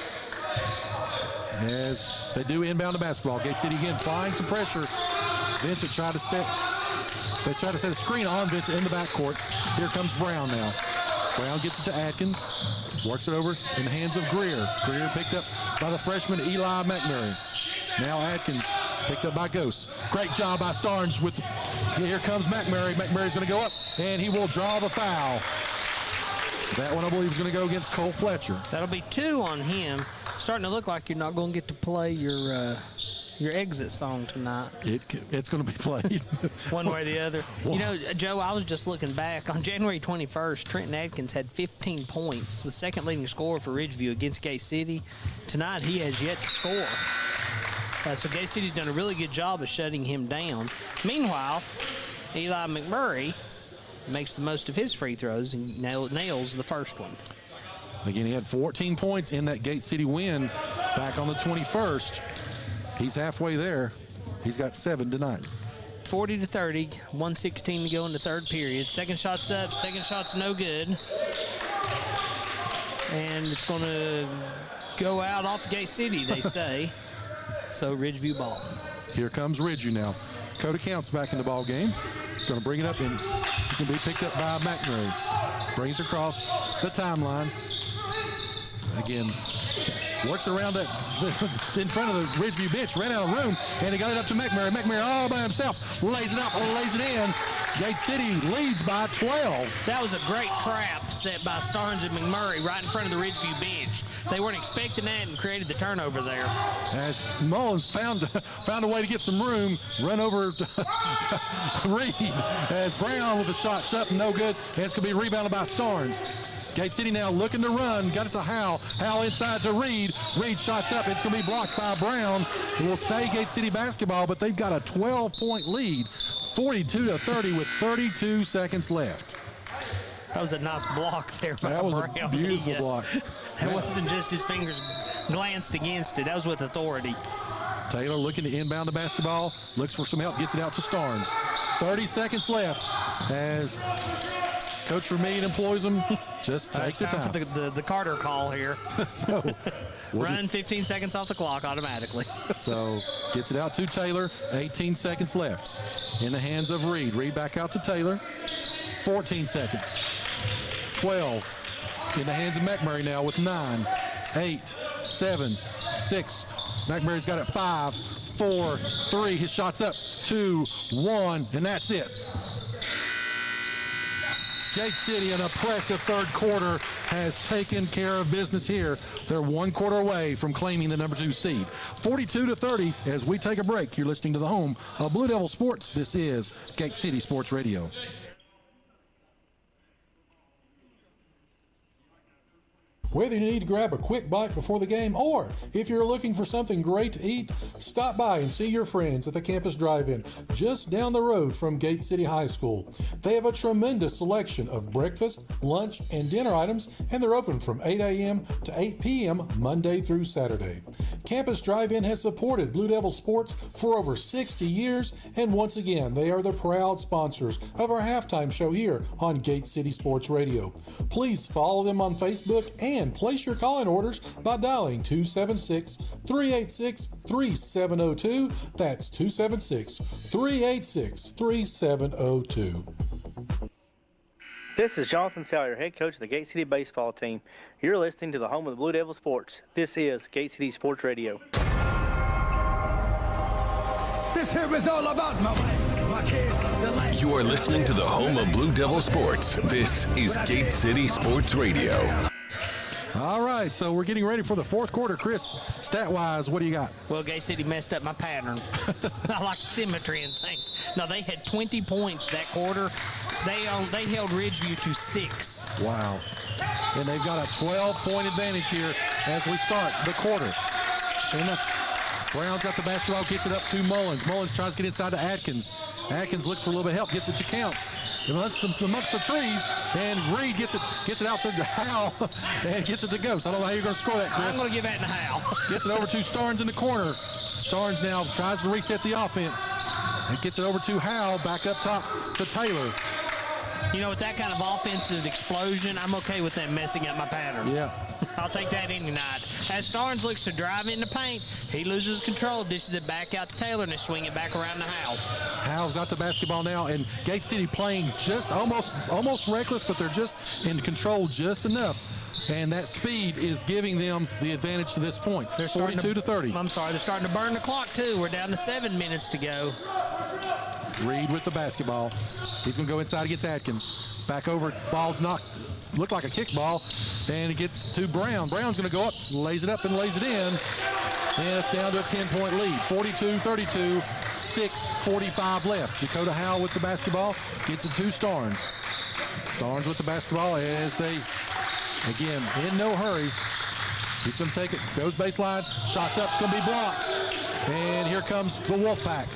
as they do inbound the basketball. Gate City again applying some pressure. Vincent they try to set a screen on Vincent in the backcourt. Here comes Brown now. Brown gets it to Adkins, works it over in the hands of Greer. Greer picked up by the freshman Eli McMurray. Now Adkins picked up by Ghost. Great job by Starnes with, here comes McMurray. McMurray's gonna go up and he will draw the foul. That one I believe is gonna go against Cole Fletcher. That'll be 2 on him. Starting to look like you're not gonna get to play your exit song tonight. It's gonna be played. One way or the other. You know, Joe, I was just looking back. On January 21st, Trenton Adkins had 15 points, the second leading scorer for Ridgeview against Gate City. Tonight he has yet to score. So Gate City's done a really good job of shutting him down. Meanwhile, Eli McMurray makes the most of his free throws and nails the first one. Again, he had 14 points in that Gate City win back on the 21st. He's halfway there. He's got 7 tonight. 40-30, 1:16 to go in the third period. Second shot's up, second shot's no good. And it's going to go out off Gate City, they say. So Ridgeview ball. Here comes Ridgeview now. Coda Counts back in the ball game. He's going to bring it up and it's going to be picked up by McMurray. Brings it across the timeline. Again, works around that in front of the Ridgeview bench, ran out of room, and he got it up to McMurray. McMurray all by himself, lays it up, lays it in. Gate City leads by 12. That was a great trap set by Starnes and McMurray right in front of the Ridgeview bench. They weren't expecting that and created the turnover there. As Mullins found a way to get some room, run over to Reed. As Brown with a shot, no good, and it's going to be rebounded by Starnes. Gate City now looking to run, got it to Howell. Howell inside to Reed. Reed shots up, it's going to be blocked by Brown. It will stay Gate City basketball, but they've got a 12-point lead, 42-30 with 32 seconds left. That was a nice block there by That was Brown. a beautiful block. It wasn't just his fingers glanced against it. That was with authority. Taylor looking to inbound the basketball, looks for some help, gets it out to Starnes. 30 seconds left as Coach Vermillion employs him. Just take the time. For the Carter call here. So running 15 seconds off the clock automatically. So gets it out to Taylor. 18 seconds left in the hands of Reed. Reed back out to Taylor. 14 seconds. 12 in the hands of McMurray now with 9, 8, 7, 6. McMurray's got it 5, 4, 3. His shot's up. 2, 1, and that's it. Gate City, an impressive third quarter, has taken care of business here. They're 1 quarter away from claiming the number 2 seed. 42-30 as we take a break. You're listening to the home of Blue Devil Sports. This is Gate City Sports Radio. Whether you need to grab a quick bite before the game or if you're looking for something great to eat, stop by and see your friends at the Campus Drive-In just down the road from Gate City High School. They have a tremendous selection of breakfast, lunch, and dinner items, and they're open from 8 a.m. to 8 p.m. Monday through Saturday. Campus Drive-In has supported Blue Devil Sports for over 60 years, and once again, they are the proud sponsors of our halftime show here on Gate City Sports Radio. Please follow them on Facebook and place your call-in orders by dialing 276-386-3702. That's 276-386-3702. This is Jonathan Salyer, head coach of the Gate City baseball team. You're listening to the home of the Blue Devil Sports. This is Gate City Sports Radio. This here is all about my wife, my kids, the life. You are listening to the home of Blue Devil Sports. This is Gate City Sports Radio. All right, right, so we're getting ready for the fourth quarter. Chris, stat-wise, what do you got? Well, Gay City messed up my pattern. I like symmetry and things. No, they had 20 points that quarter. They held Ridgeview to 6. Wow. And they've got a 12-point advantage here as we start the quarter. And Brown's got the basketball, gets it up to Mullins. Mullins tries to get inside to Atkins. Atkins looks for a little bit of help, gets it to Counts. Amongst the trees, and Reed gets it out to Howell and gets it to Ghost. I don't know how you're going to score that, Chris. I'm going to give that to Howell. Gets it over to Starnes in the corner. Starnes now tries to reset the offense and gets it over to Howell, back up top to Taylor. You know, with that kind of offensive explosion, I'm okay with them messing up my pattern. Yeah. I'll take that any night. As Starnes looks to drive in the paint, he loses control, dishes it back out to Taylor, and they swing it back around to Howell. Howell's got the basketball now, and Gate City playing just almost reckless, but they're just in control just enough. And that speed is giving them the advantage to this point. They're 42 to 30. I'm sorry, they're starting to burn the clock, too. We're down to 7 minutes to go. Reed with the basketball. He's going to go inside against Atkins. Back over, ball's knocked, looked like a kickball, and it gets to Brown. Brown's going to go up, lays it up and lays it in, and it's down to a 10-point lead. 42-32, 6:45 left. Dakota Howell with the basketball, gets it to Starnes. Starnes with the basketball as they, again, in no hurry. He's going to take it, goes baseline, shots up, it's going to be blocked. And here comes the Wolfpack.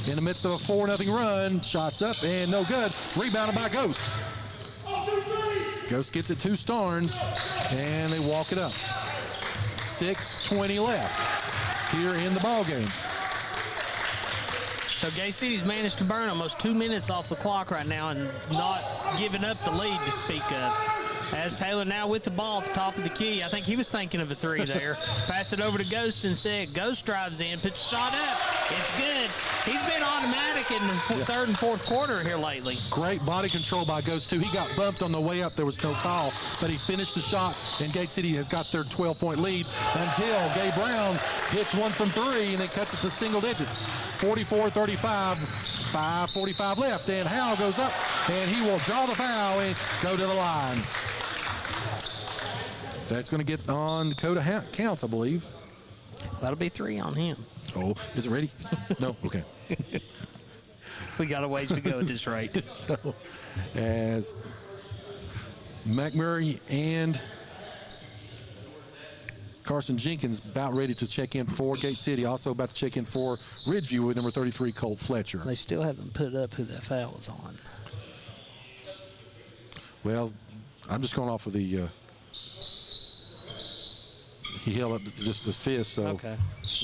In the midst of a 4-0 run, shots up and no good. Rebounded by Ghost. Ghost gets it to Starnes, and they walk it up. 6:20 left here in the ball game. So Gay City's managed to burn almost 2 minutes off the clock right now and not giving up the lead to speak of. As Taylor now with the ball at the top of the key. I think he was thinking of a three there. Pass it over to Ghost and said, Ghost drives in, puts a shot up. It's good. He's been automatic in the third and fourth quarter here lately. Great body control by Ghost, too. He got bumped on the way up. There was no call, but he finished the shot, and Gate City has got their 12-point lead until Gay Brown hits one from three, and it cuts it to single digits. 44-35, 5:45 left, and Howell goes up, and he will draw the foul and go to the line. That's going to get on Dakota Counts, I believe. That'll be 3 on him. Oh, is it ready? No? Okay. We got a ways to go at this rate. So, as McMurray and Carson Jenkins about ready to check in for Gate City, also about to check in for Ridgeview with number 33, Colt Fletcher. They still haven't put up who that foul was on. Well, I'm just going off of the he held up just his fist, so okay.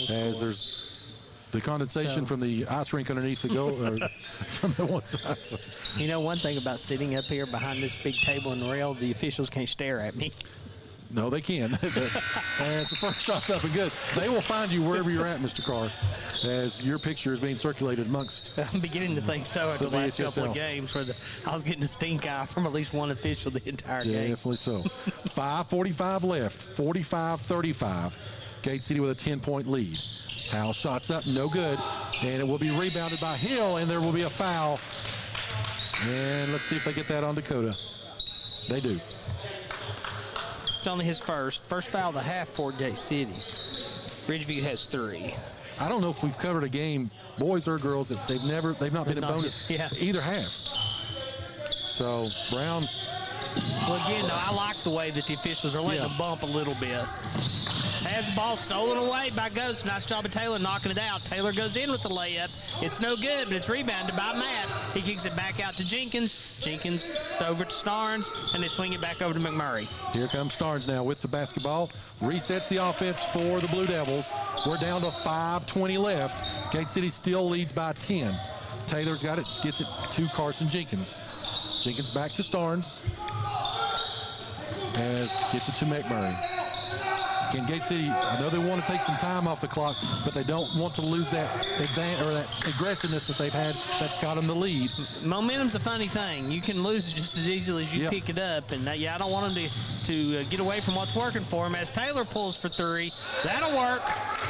As there's the condensation from the ice rink underneath the goal, or from the one side. So. You know, one thing about sitting up here behind this big table and rail, the officials can't stare at me. No, they can. And it's the first shot's up and good. They will find you wherever you're at, Mr. Carr, as your picture is being circulated amongst. I'm beginning to think so after the last VHSL. couple of games where I was getting a stink eye from at least one official the entire game. Definitely so. 5:45 left, 45-35. Gate City with a 10-point lead. Howell shots up, no good, and it will be rebounded by Hill, and there will be a foul. And let's see if they get that on Dakota. They do. It's only his first foul of the half for Gate City. Ridgeview has 3. I don't know if we've covered a game, boys or girls, that they've not been in bonus either half. So Brown. Well, again, though, I like the way that the officials are letting them bump a little bit. Has the ball stolen away by Ghost. Nice job of Taylor knocking it out. Taylor goes in with the layup. It's no good, but it's rebounded by Matt. He kicks it back out to Jenkins. Jenkins over to Starnes, and they swing it back over to McMurray. Here comes Starnes now with the basketball. Resets the offense for the Blue Devils. We're down to 5:20 left. Gate City still leads by 10. Taylor's got it, gets it to Carson Jenkins. Jenkins back to Starnes. As gets it to McMurray. Again, Gate City, I know they want to take some time off the clock, but they don't want to lose that that aggressiveness that they've had that's got them the lead. Momentum's a funny thing. You can lose just as easily as you pick it up, and I don't want them to get away from what's working for them. As Taylor pulls for 3, that'll work.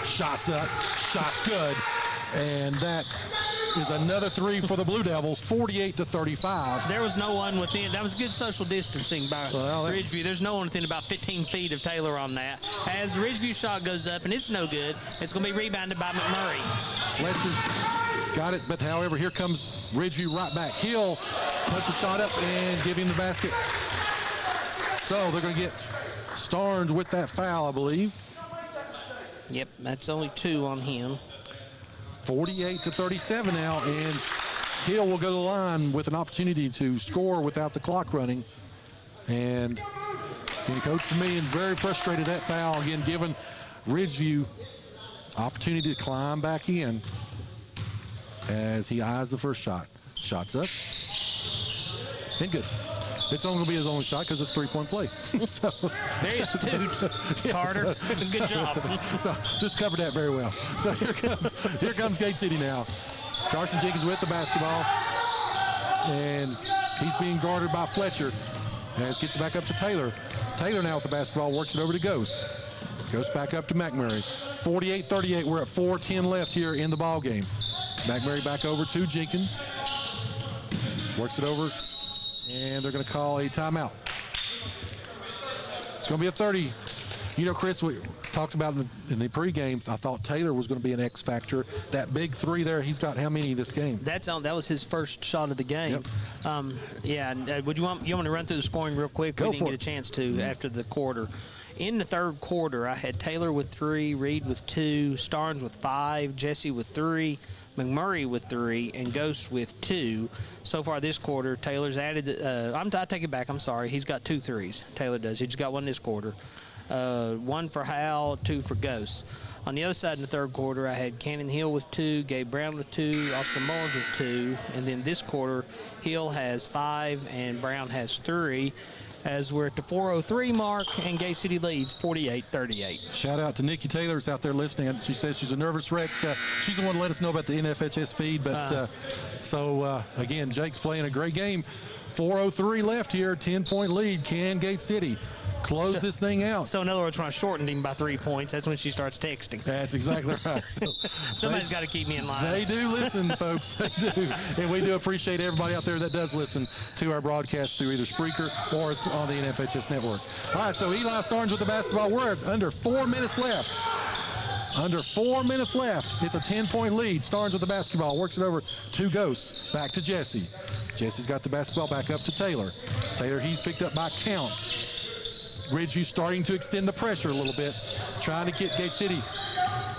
Shots up, shots good, and that is another three for the Blue Devils, 48-35. There was no one within. That was good social distancing by Ridgeview. There's no one within about 15 feet of Taylor on that. As the Ridgeview shot goes up, and it's no good, it's going to be rebounded by McMurray. Fletcher's got it, but however, here comes Ridgeview right back. Hill puts a shot up and give him the basket. So they're going to get Starnes with that foul, I believe. Yep, that's only 2 on him. 48-37 now, and Hill will go to the line with an opportunity to score without the clock running. And again, Coach Vermillion very frustrated that foul, again, giving Ridgeview opportunity to climb back in as he eyes the first shot. Shots up, and good. It's only going to be his only shot because it's 3-point play. So, there's Toots, Carter. Good job. So just covered that very well. So here comes Gate City now. Carson Jenkins with the basketball, and he's being guarded by Fletcher. As gets it back up to Taylor. Taylor now with the basketball, works it over to Ghost. Goes back up to McMurray. 48-38. We're at 4:10 left here in the ball game. McMurray back over to Jenkins. Works it over. And they're going to call a timeout. It's going to be a 30. You know, Chris, we talked about in the pregame, I thought Taylor was going to be an X factor. That big 3 there, he's got how many this game? That was his first shot of the game. Yep. Would you want to run through the scoring real quick? Go we didn't for get it. a chance to after the quarter. In the third quarter, I had Taylor with 3, Reed with 2, Starnes with 5, Jesse with 3, McMurray with 3, and Ghost with 2. So far this quarter, Taylor's added, I take it back, I'm sorry. He's got 2 threes. Taylor does. He just got 1 this quarter. 1 for Hal, 2 for Ghost. On the other side in the third quarter, I had Cannon Hill with 2, Gabe Brown with 2, Oscar Mullins with 2, and then this quarter, Hill has 5 and Brown has 3. As we're at the 4:03 mark, and Gate City leads 48-38. Shout out to Nikki Taylor who's out there listening. She says she's a nervous wreck. She's the one to let us know about the NFHS feed. But again, Jake's playing a great game. 4:03 left here, 10-point lead. Can Gate City close this thing out? So in other words, when I shortened him by 3 points, that's when she starts texting. That's exactly right. So somebody's got to keep me in line. They do listen, folks. They do. And we do appreciate everybody out there that does listen to our broadcast through either Spreaker or on the NFHS network. All right, so Eli Starnes with the basketball. We're at under 4 minutes left. Under 4 minutes left. It's a 10-point lead. Starnes with the basketball. Works it over to Ghost. Back to Jesse. Jesse's got the basketball back up to Taylor. Taylor, he's picked up by Counts. Ridgeview starting to extend the pressure a little bit, trying to get Gate City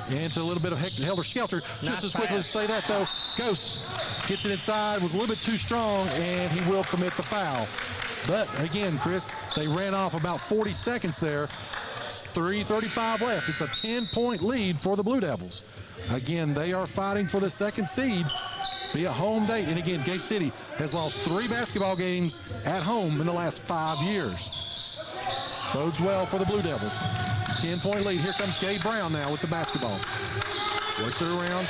into a little bit of helter-skelter. Just as quickly as say that, though, Ghost gets it inside, was a little bit too strong, and he will commit the foul. But, again, Chris, they ran off about 40 seconds there. It's 3:35 left. It's a 10-point lead for the Blue Devils. Again, they are fighting for the second seed. Be a home date. And, again, Gate City has lost 3 basketball games at home in the last 5 years. Bodes well for the Blue Devils. 10-point lead. Here comes Gabe Brown now with the basketball. Works it around.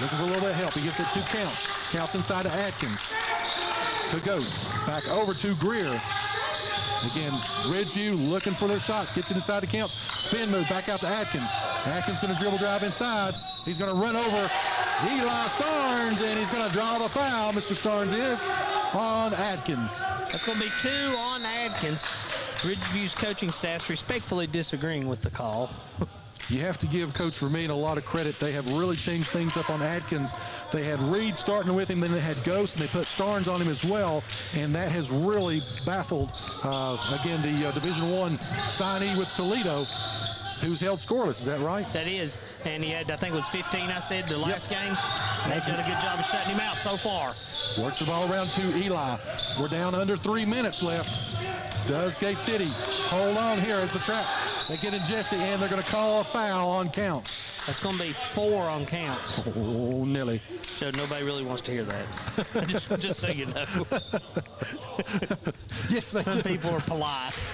Looking for a little bit of help. He gets it to Counts. Counts inside to Atkins. To Ghost. Back over to Greer. Again, Ridgeview looking for their shot. Gets it inside to Counts. Spin move back out to Atkins. Atkins going to dribble drive inside. He's going to run over Eli Starnes, and he's going to draw the foul. Mr. Starnes is on Atkins. That's going to be 2 on Atkins. Ridgeview's coaching staff's respectfully disagreeing with the call. You have to give Coach Vermillion a lot of credit. They have really changed things up on Atkins. They had Reed starting with him, then they had Ghost, and they put Starnes on him as well, and that has really baffled, again, the Division I signee with Toledo, who's held scoreless. Is that right? That is, and he had, I think it was 15, I said, the last game. They've done a good job of shutting him out so far. Works the ball around to Eli. We're down under 3 minutes left. Does Gate City hold on here as the trap? They get in Jesse, and they're going to call a foul on Counts. That's going to be 4 on Counts. Oh, Nelly. So nobody really wants to hear that. just so you know. Yes, they Some do. people are polite.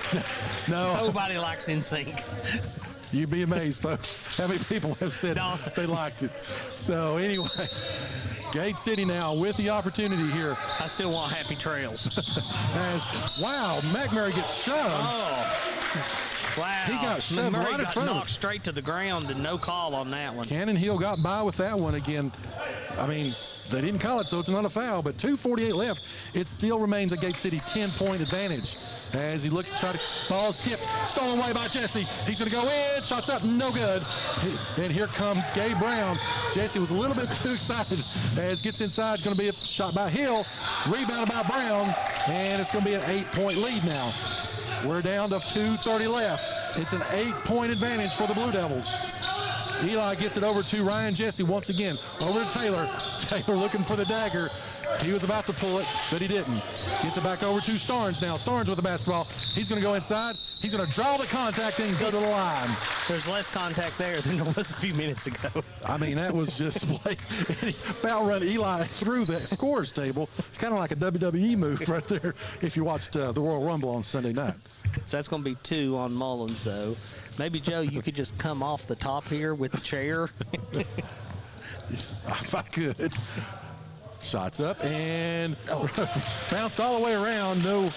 No. Nobody likes NSYNC. You'd be amazed, folks, how many people have said they liked it. So anyway, Gate City now with the opportunity here. I still want Happy Trails. Wow, McMurray gets shoved. Oh, wow. He got shoved McMurray right in got front of knocked us. straight to the ground and no call on that one. Cannon Hill got by with that one again. I mean, They didn't call it, so it's not a foul, but 2:48 left. It still remains a Gate City 10-point advantage. As he looks to try to, ball's tipped, stolen away by Jesse. He's going to go in, shots up, no good. And here comes Gabe Brown. Jesse was a little bit too excited as gets inside. Going to be a shot by Hill, rebounded by Brown, and it's going to be an 8-point lead now. We're down to 2:30 left. It's an 8-point advantage for the Blue Devils. Eli gets it over to Ryan Jesse once again. Over to Taylor. Taylor looking for the dagger. He was about to pull it, but he didn't. Gets it back over to Starnes now. Starnes with the basketball. He's going to go inside. He's going to draw the contact and go to the line. There's less contact there than there was a few minutes ago. I mean, that was just like about run Eli through the scores table. It's kind of like a WWE move right there if you watched the Royal Rumble on Sunday night. So that's going to be 2 on Mullins, though. Maybe, Joe, you could just come off the top here with the chair. If I could. Shots up and bounced all the way around. No.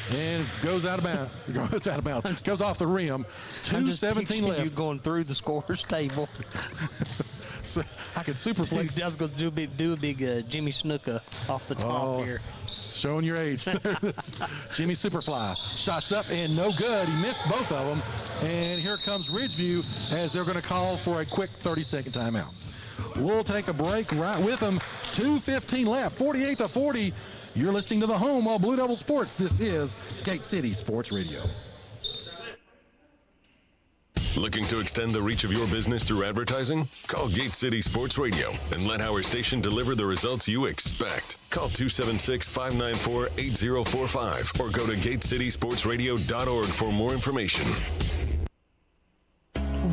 And goes out of bounds. Goes out of bounds. Goes off the rim. 2:17 left. You going through the scorers table. So I could superplex. I was going to do a big Jimmy Snuka off the top here. Showing your age. Jimmy Superfly. Shots up and no good. He missed both of them. And here comes Ridgeview as they're going to call for a quick 30-second timeout. We'll take a break right with them. 2:15 left. 48-40. You're listening to the home of Blue Devil Sports. This is Gate City Sports Radio. Looking to extend the reach of your business through advertising? Call Gate City Sports Radio and let our station deliver the results you expect. Call 276-594-8045 or go to GateCitySportsRadio.org for more information.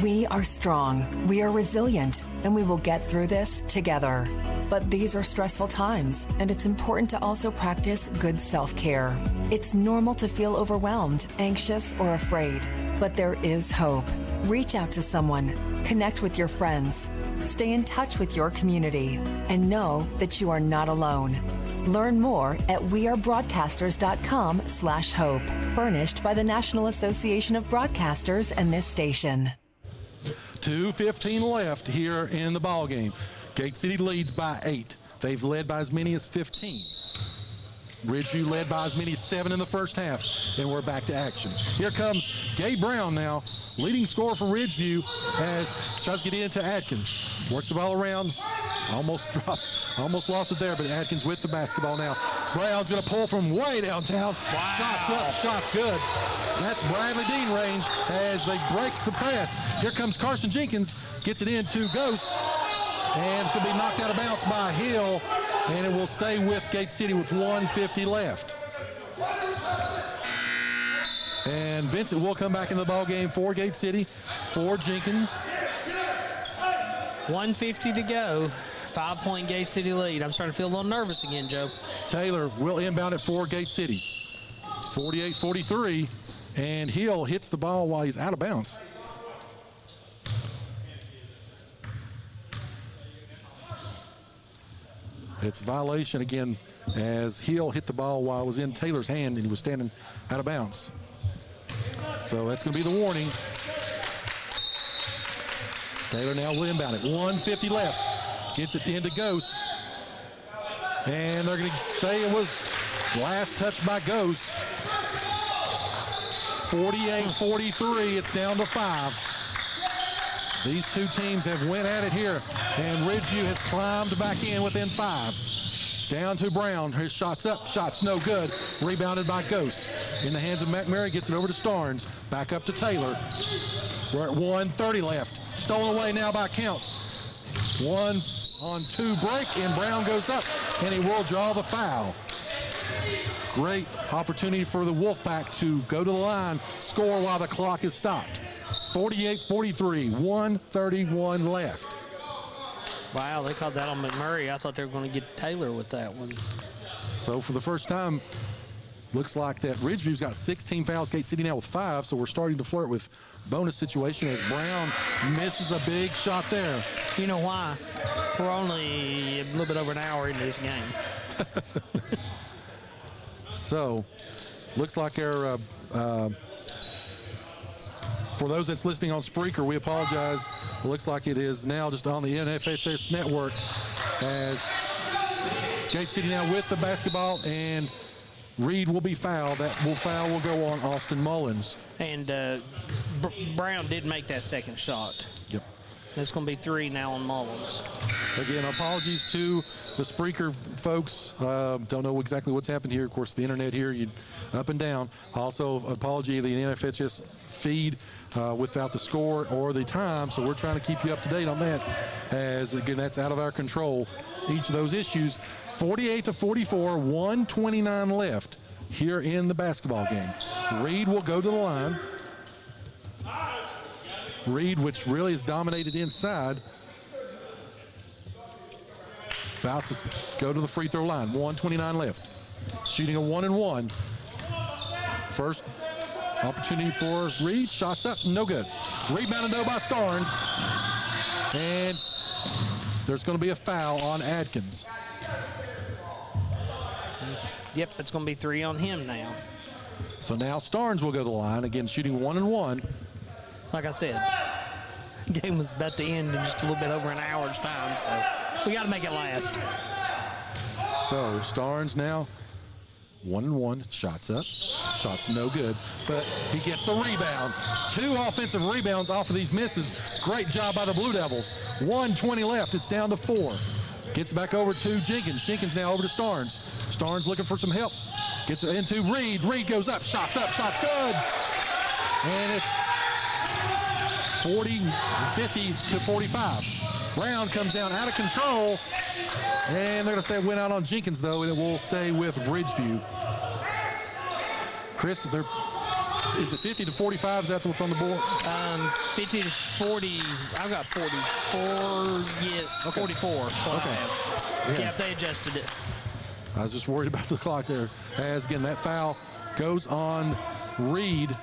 We are strong, we are resilient, and we will get through this together. But these are stressful times, and it's important to also practice good self-care. It's normal to feel overwhelmed, anxious, or afraid, but there is hope. Reach out to someone, connect with your friends, stay in touch with your community, and know that you are not alone. Learn more at wearebroadcasters.com/hope, furnished by the National Association of Broadcasters and this station. 2:15 left here in the ball game. Gate City leads by 8. They've led by as many as 15. Ridgeview led by as many as 7 in the first half, and we're back to action. Here comes Gabe Brown now, leading scorer for Ridgeview as tries to get into Atkins. Works the ball around, almost lost it there, but Atkins with the basketball now. Brown's going to pull from way downtown. Wow. Shots up, shots good. That's Bradley Dean range as they break the press. Here comes Carson Jenkins, gets it into Ghost, and it's going to be knocked out of bounds by Hill, and it will stay with Gate City with 1:50 left. And Vincent will come back into the ball game for Gate City, for Jenkins. 1:50 to go. 5-point Gate City lead. I'm starting to feel a little nervous again, Joe. Taylor will inbound it for Gate City. 48-43, and Hill hits the ball while he's out of bounds. It's a violation again as Hill hit the ball while it was in Taylor's hand and he was standing out of bounds. So that's going to be the warning. Taylor now will inbound it. 1:50 left. Gets it into Ghost. And they're going to say it was last touch by Ghost. 48-43. It's down to 5. These two teams have went at it here, and Ridgeview has climbed back in within 5. Down to Brown. His shot's up. Shot's no good. Rebounded by Ghost. In the hands of McMurray. Gets it over to Starnes. Back up to Taylor. We're at 1:30 left. Stolen away now by Counts. 1-on-2 break, and Brown goes up, and he will draw the foul. Great opportunity for the Wolfpack to go to the line, score while the clock is stopped. 48-43, 1:31 left. Wow, they called that on McMurray. I thought they were going to get Taylor with that one. So for the first time, looks like that Ridgeview's got 16 fouls. Gate City now with 5, so we're starting to flirt with bonus situation as Brown misses a big shot there. You know why? We're only a little bit over an hour into this game. So, looks like our, for those that's listening on Spreaker, we apologize. It looks like it is now just on the NFSS network as Gate City now with the basketball, and Reed will be fouled. That foul will go on Austin Mullins. And Brown did make that second shot. Yep. It's going to be 3 now on Mullins. Again, apologies to the Spreaker folks. Don't know exactly what's happened here. Of course, the internet here, up and down. Also, apology to the NFHS feed without the score or the time. So we're trying to keep you up to date on that, as again, that's out of our control. Each of those issues. 48-44, 1:29 left here in the basketball game. Reed will go to the line. Reed, which really is dominated inside, about to go to the free throw line. 1:29 left. Shooting a 1-and-1. First opportunity for Reed. Shots up, no good. Rebounded though by Starnes. And there's going to be a foul on Adkins. Yep, it's going to be 3 on him now. So now Starnes will go to the line, again shooting 1-and-1. Like I said, the game was about to end in just a little bit over an hour's time, so we got to make it last. So Starnes now 1-and-1, shots up, shots no good, but he gets the rebound. 2 offensive rebounds off of these misses. Great job by the Blue Devils. 1:20 left, it's down to 4. Gets back over to Jenkins. Jenkins now over to Starnes. Starnes looking for some help. Gets it into Reed. Reed goes up, shots good. And it's 50-45. Brown comes down out of control. And they're going to say it went out on Jenkins, though, and it will stay with Ridgeview. Chris, is it 50-45? Is that what's on the board? 50-40. I've got 44. Yes, okay. 44. So okay. I have. Yeah, they adjusted it. I was just worried about the clock there. As, again, that foul goes on Reed.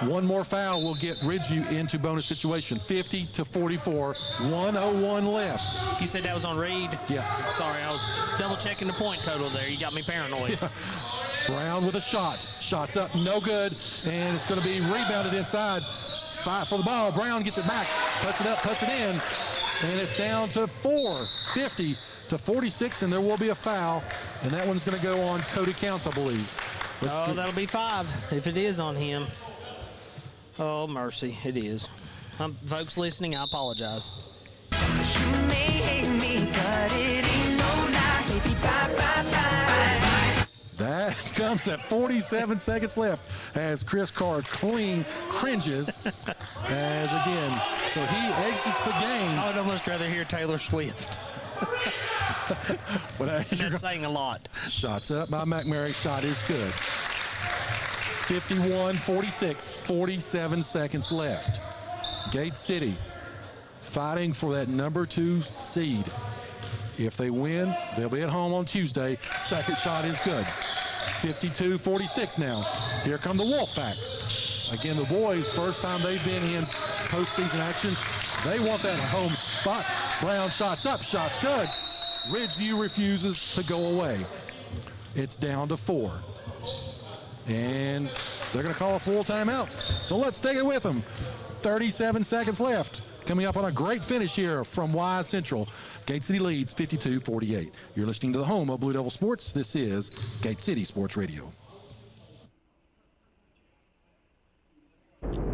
One more foul will get Ridgeview into bonus situation. 50-44, 1:01 left. You said that was on Reed? Yeah. Sorry, I was double checking the point total there. You got me paranoid. Yeah. Brown with a shot. Shots up, no good. And it's going to be rebounded inside. Fight for the ball. Brown gets it back, puts it up, puts it in. And it's down to 4, 50-46, and there will be a foul. And that one's going to go on Cody Counts, I believe. Let's see. That'll be 5 if it is on him. Oh, mercy, it is. Folks listening, I apologize. That comes at 47 seconds left as Chris Carr cringes as again. So he exits the game. I would almost rather hear Taylor Swift. But that's saying a lot. Shots up by McMurray. Shot is good. 51-46, 47 seconds left. Gate City fighting for that number 2 seed. If they win, they'll be at home on Tuesday. Second shot is good. 52-46 now. Here come the Wolfpack. Again, the boys, first time they've been in postseason action. They want that home spot. Brown shots up, shots good. Ridgeview refuses to go away. It's down to 4. And they're going to call a full timeout. So let's take it with them. 37 seconds left. Coming up on a great finish here from Wise Central. Gate City leads 52-48. You're listening to the home of Blue Devil Sports. This is Gate City Sports Radio.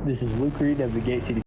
This is Luke Reed of the Gate City.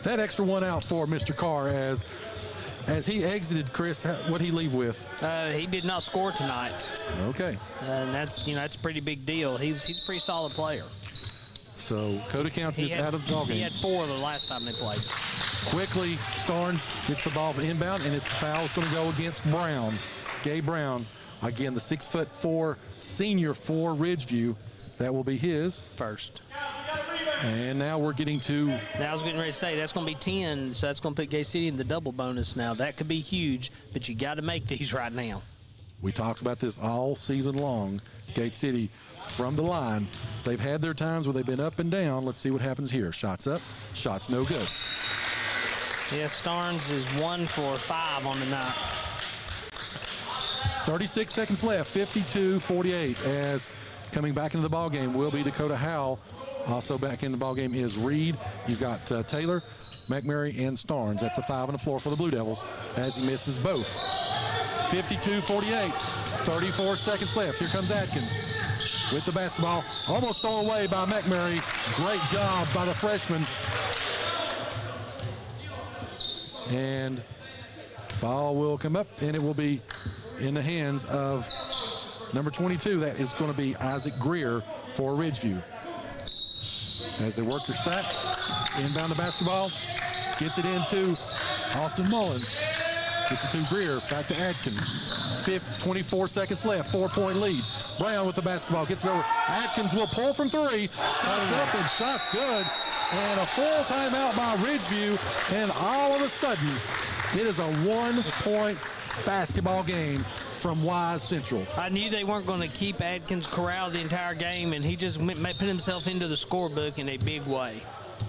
That extra one out for Mr. Carr as he exited. Chris, what did he leave with? He did not score tonight. Okay. And that's a pretty big deal. He's a pretty solid player. So Coda County is out of the ballgame. He had 4 the last time they played. Quickly, Starnes gets the ball inbound, and its foul is going to go against Brown. Gabe Brown, again, the 6'4" senior for Ridgeview. That will be his first. And now we're getting to. Now I was getting ready to say that's going to be 10, so that's going to put Gay City in the double bonus now. That could be huge, but you got to make these right now. We talked about this all season long. Gate City from the line. They've had their times where they've been up and down. Let's see what happens here. Shots up, shots no good. Yeah, Starnes is 1 for 5 on the night. 36 seconds left, 52-48, as coming back into the ballgame will be Dakota Howell. Also back in the ballgame is Reed. You've got Taylor, McMurray, and Starnes. That's the 5 on the floor for the Blue Devils as he misses both. 52-48, 34 seconds left. Here comes Atkins with the basketball. Almost stolen away by McMurray. Great job by the freshman. And ball will come up, and it will be in the hands of number 22. That is going to be Isaac Greer for Ridgeview. As they work their stack, inbound the basketball, gets it into Austin Mullins. Gets it to Greer, back to Atkins. 24 seconds left, 4-point lead. Brown with the basketball, gets it over. Atkins will pull from 3. Shots up and shots good. And a full timeout by Ridgeview. And all of a sudden, it is a 1-point basketball game from Wise Central. I knew they weren't going to keep Atkins corralled the entire game, and he just put himself into the scorebook in a big way.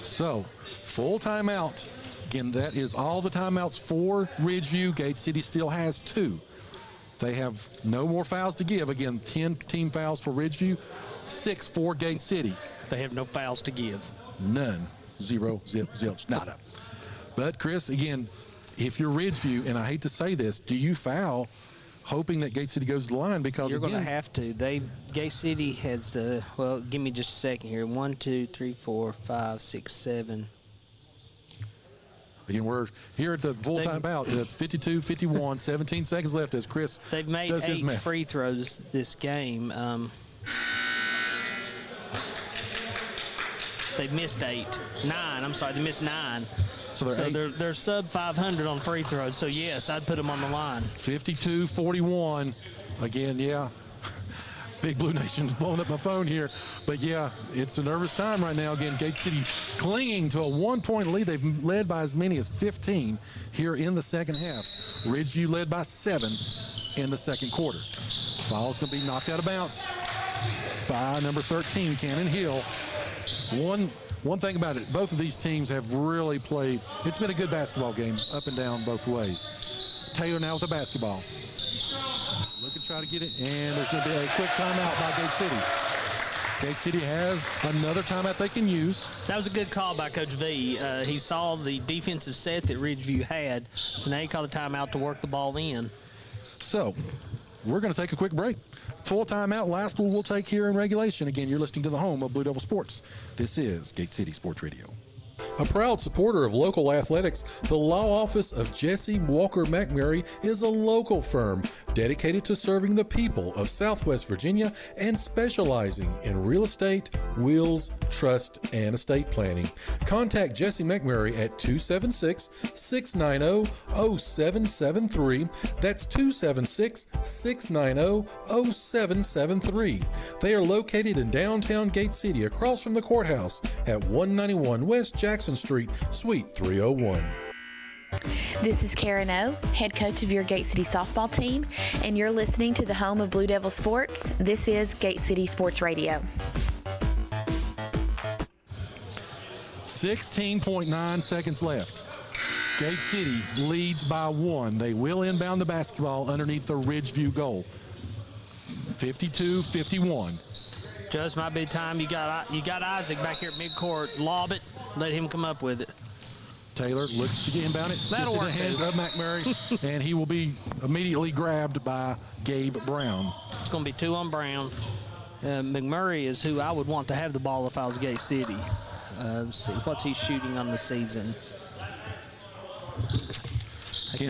So, full timeout. Again, that is all the timeouts for Ridgeview. Gate City still has 2. They have no more fouls to give. Again, 10 team fouls for Ridgeview, 6 for Gate City. They have no fouls to give. None. 0, zip, zilch, nada. But, Chris, again, if you're Ridgeview, and I hate to say this, do you foul hoping that Gate City goes to the line? Because you're going to have to. Gate City has well, give me just a second here. 1, 2, 3, 4, 5, 6, 7. Again, we're here at the full timeout. It's 52-51, 17 seconds left as Chris They've made does his 8 math. free throws this game. They missed 8. 9, I'm sorry, they missed 9. So they're sub 500 on free throws. So, yes, I'd put them on the line. 52-41. Again, yeah. Big Blue Nation's blowing up my phone here. But, yeah, it's a nervous time right now. Again, Gate City clinging to a 1-point lead. They've led by as many as 15 here in the second half. Ridgeview led by 7 in the second quarter. Ball's going to be knocked out of bounds by number 13, Cannon Hill. One thing about it, both of these teams have really played. It's been a good basketball game up and down both ways. Taylor now with the basketball. Look and try to get it, and there's going to be a quick timeout by Gate City. Gate City has another timeout they can use. That was a good call by Coach V. He saw the defensive set that Ridgeview had, so now he called the timeout to work the ball in. So we're going to take a quick break. Full timeout, last one we'll take here in regulation. Again, you're listening to the home of Blue Devil Sports. This is Gate City Sports Radio. A proud supporter of local athletics, the law office of Jesse Walker McMurray is a local firm dedicated to serving the people of Southwest Virginia and specializing in real estate, wills, trust, and estate planning. Contact Jesse McMurray at 276-690-0773. That's 276-690-0773. They are located in downtown Gate City across from the courthouse at 191 West Jackson Street, Suite 301. This is Karen O, head coach of your Gate City softball team, and you're listening to the home of Blue Devil Sports. This is Gate City Sports Radio. 16.9 seconds left. Gate City leads by 1. They will inbound the basketball underneath the Ridgeview goal. 52-51. Just might be time. You got Isaac back here at midcourt. Lob it. Let him come up with it. Taylor looks to inbound it. That'll work, in the hands of McMurray, and he will be immediately grabbed by Gabe Brown. It's going to be 2 on Brown. McMurray is who I would want to have the ball if I was Gate City. Let's see what's he shooting on the season.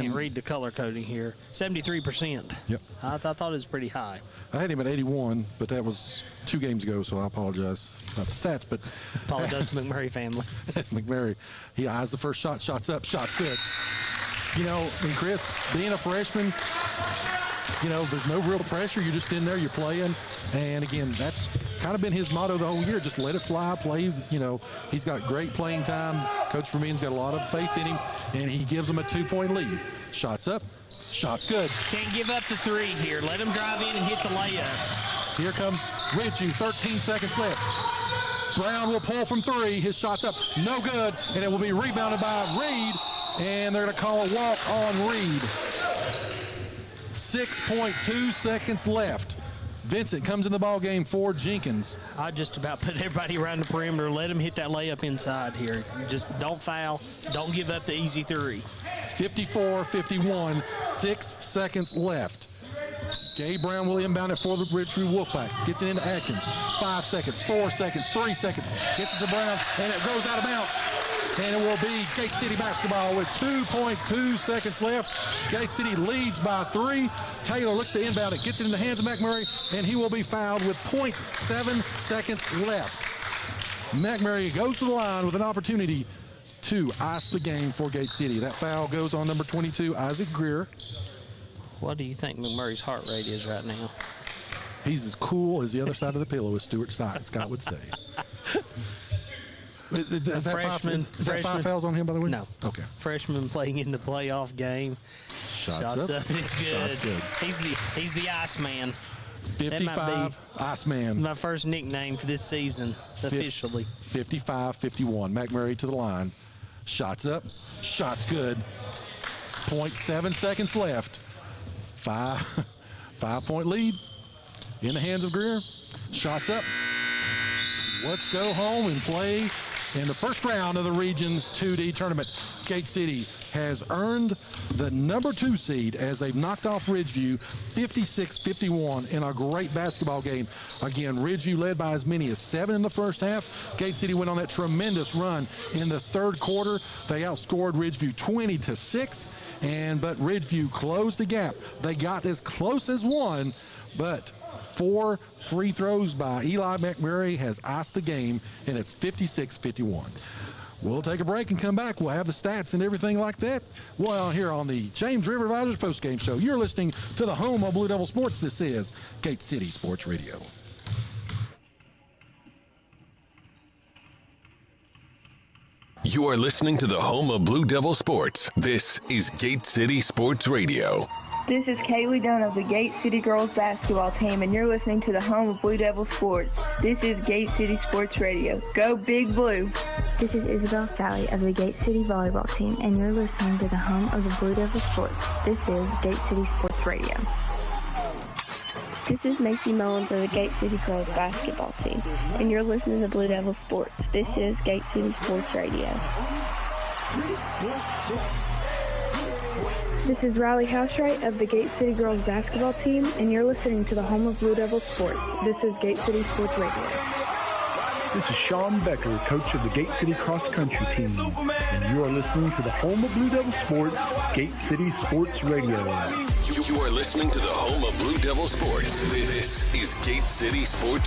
can't read the color coding here. 73%. Yep. I thought it was pretty high. I had him at 81, but that was 2 games ago, so I apologize about the stats. But apologize to McMurray family. That's McMurray. He eyes the first shot, shots up, shots good. You know, and Chris, being a freshman, you know, there's no real pressure. You're just in there, you're playing. And again, that's kind of been his motto the whole year. Just let it fly, play. You know, he's got great playing time. Coach Vermeen's got a lot of faith in him, and he gives them a 2-point lead. Shots up, shots good. Can't give up the 3 here. Let him drive in and hit the layup. Here comes Ridgeview, 13 seconds left. Brown will pull from 3. His shot's up, no good, and it will be rebounded by Reed, and they're going to call a walk on Reed. 6.2 seconds left. Vincent comes in the ball game for Jenkins. I just about put everybody around the perimeter. Let him hit that layup inside here. Just don't foul. Don't give up the easy 3. 54-51, 6 seconds left. Gabe Brown will inbound it for the Ridgeview Wolfpack. Gets it into Atkins. 5 seconds, 4 seconds, 3 seconds. Gets it to Brown, and it goes out of bounds. And it will be Gate City basketball with 2.2 seconds left. Gate City leads by 3. Taylor looks to inbound it, gets it in the hands of McMurray, and he will be fouled with 0.7 seconds left. McMurray goes to the line with an opportunity to ice the game for Gate City. That foul goes on number 22, Isaac Greer. What do you think McMurray's heart rate is right now? He's as cool as the other side of the pillow, as Stuart Scott would say. Is that 5 fouls on him, by the way? No. Okay. Freshman playing in the playoff game. Shots up, and it's good. Shots good. He's the Iceman. 55 Iceman. My first nickname for this season, officially. 55-51. McMurray to the line. Shots up, shots good. 0.7 seconds left. 5-point lead in the hands of Greer. Shots up. Let's go home and play in the first round of the Region 2D tournament. Gate City has earned the number 2 seed as they've knocked off Ridgeview 56-51 in a great basketball game. Again, Ridgeview led by as many as 7 in the first half. Gate City went on that tremendous run in the third quarter. They outscored Ridgeview 20-6, but Ridgeview closed the gap. They got as close as 1, but 4 free throws by Eli McMurray has iced the game, and it's 56-51. We'll take a break and come back. We'll have the stats and everything like that. Well, here on the James River Advisors postgame show. You're listening to the home of Blue Devil Sports. This is Gate City Sports Radio. You are listening to the home of Blue Devil Sports. This is Gate City Sports Radio. This is Kaylee Dunn of the Gate City Girls Basketball Team, and you're listening to the home of Blue Devil Sports. This is Gate City Sports Radio. Go Big Blue! This is Isabel Sally of the Gate City Volleyball Team, and you're listening to the home of the Blue Devil Sports. This is Gate City Sports Radio. This is Macy Mullins of the Gate City Girls Basketball Team, and you're listening to Blue Devil Sports. This is Gate City Sports Radio. This is Riley Housewright of the Gate City Girls Basketball Team, and you're listening to the home of Blue Devil Sports. This is Gate City Sports Radio. This is Sean Becker, coach of the Gate City Cross Country Team, and you are listening to the home of Blue Devil Sports, Gate City Sports Radio. You are listening to the home of Blue Devil Sports. This is Gate City Sports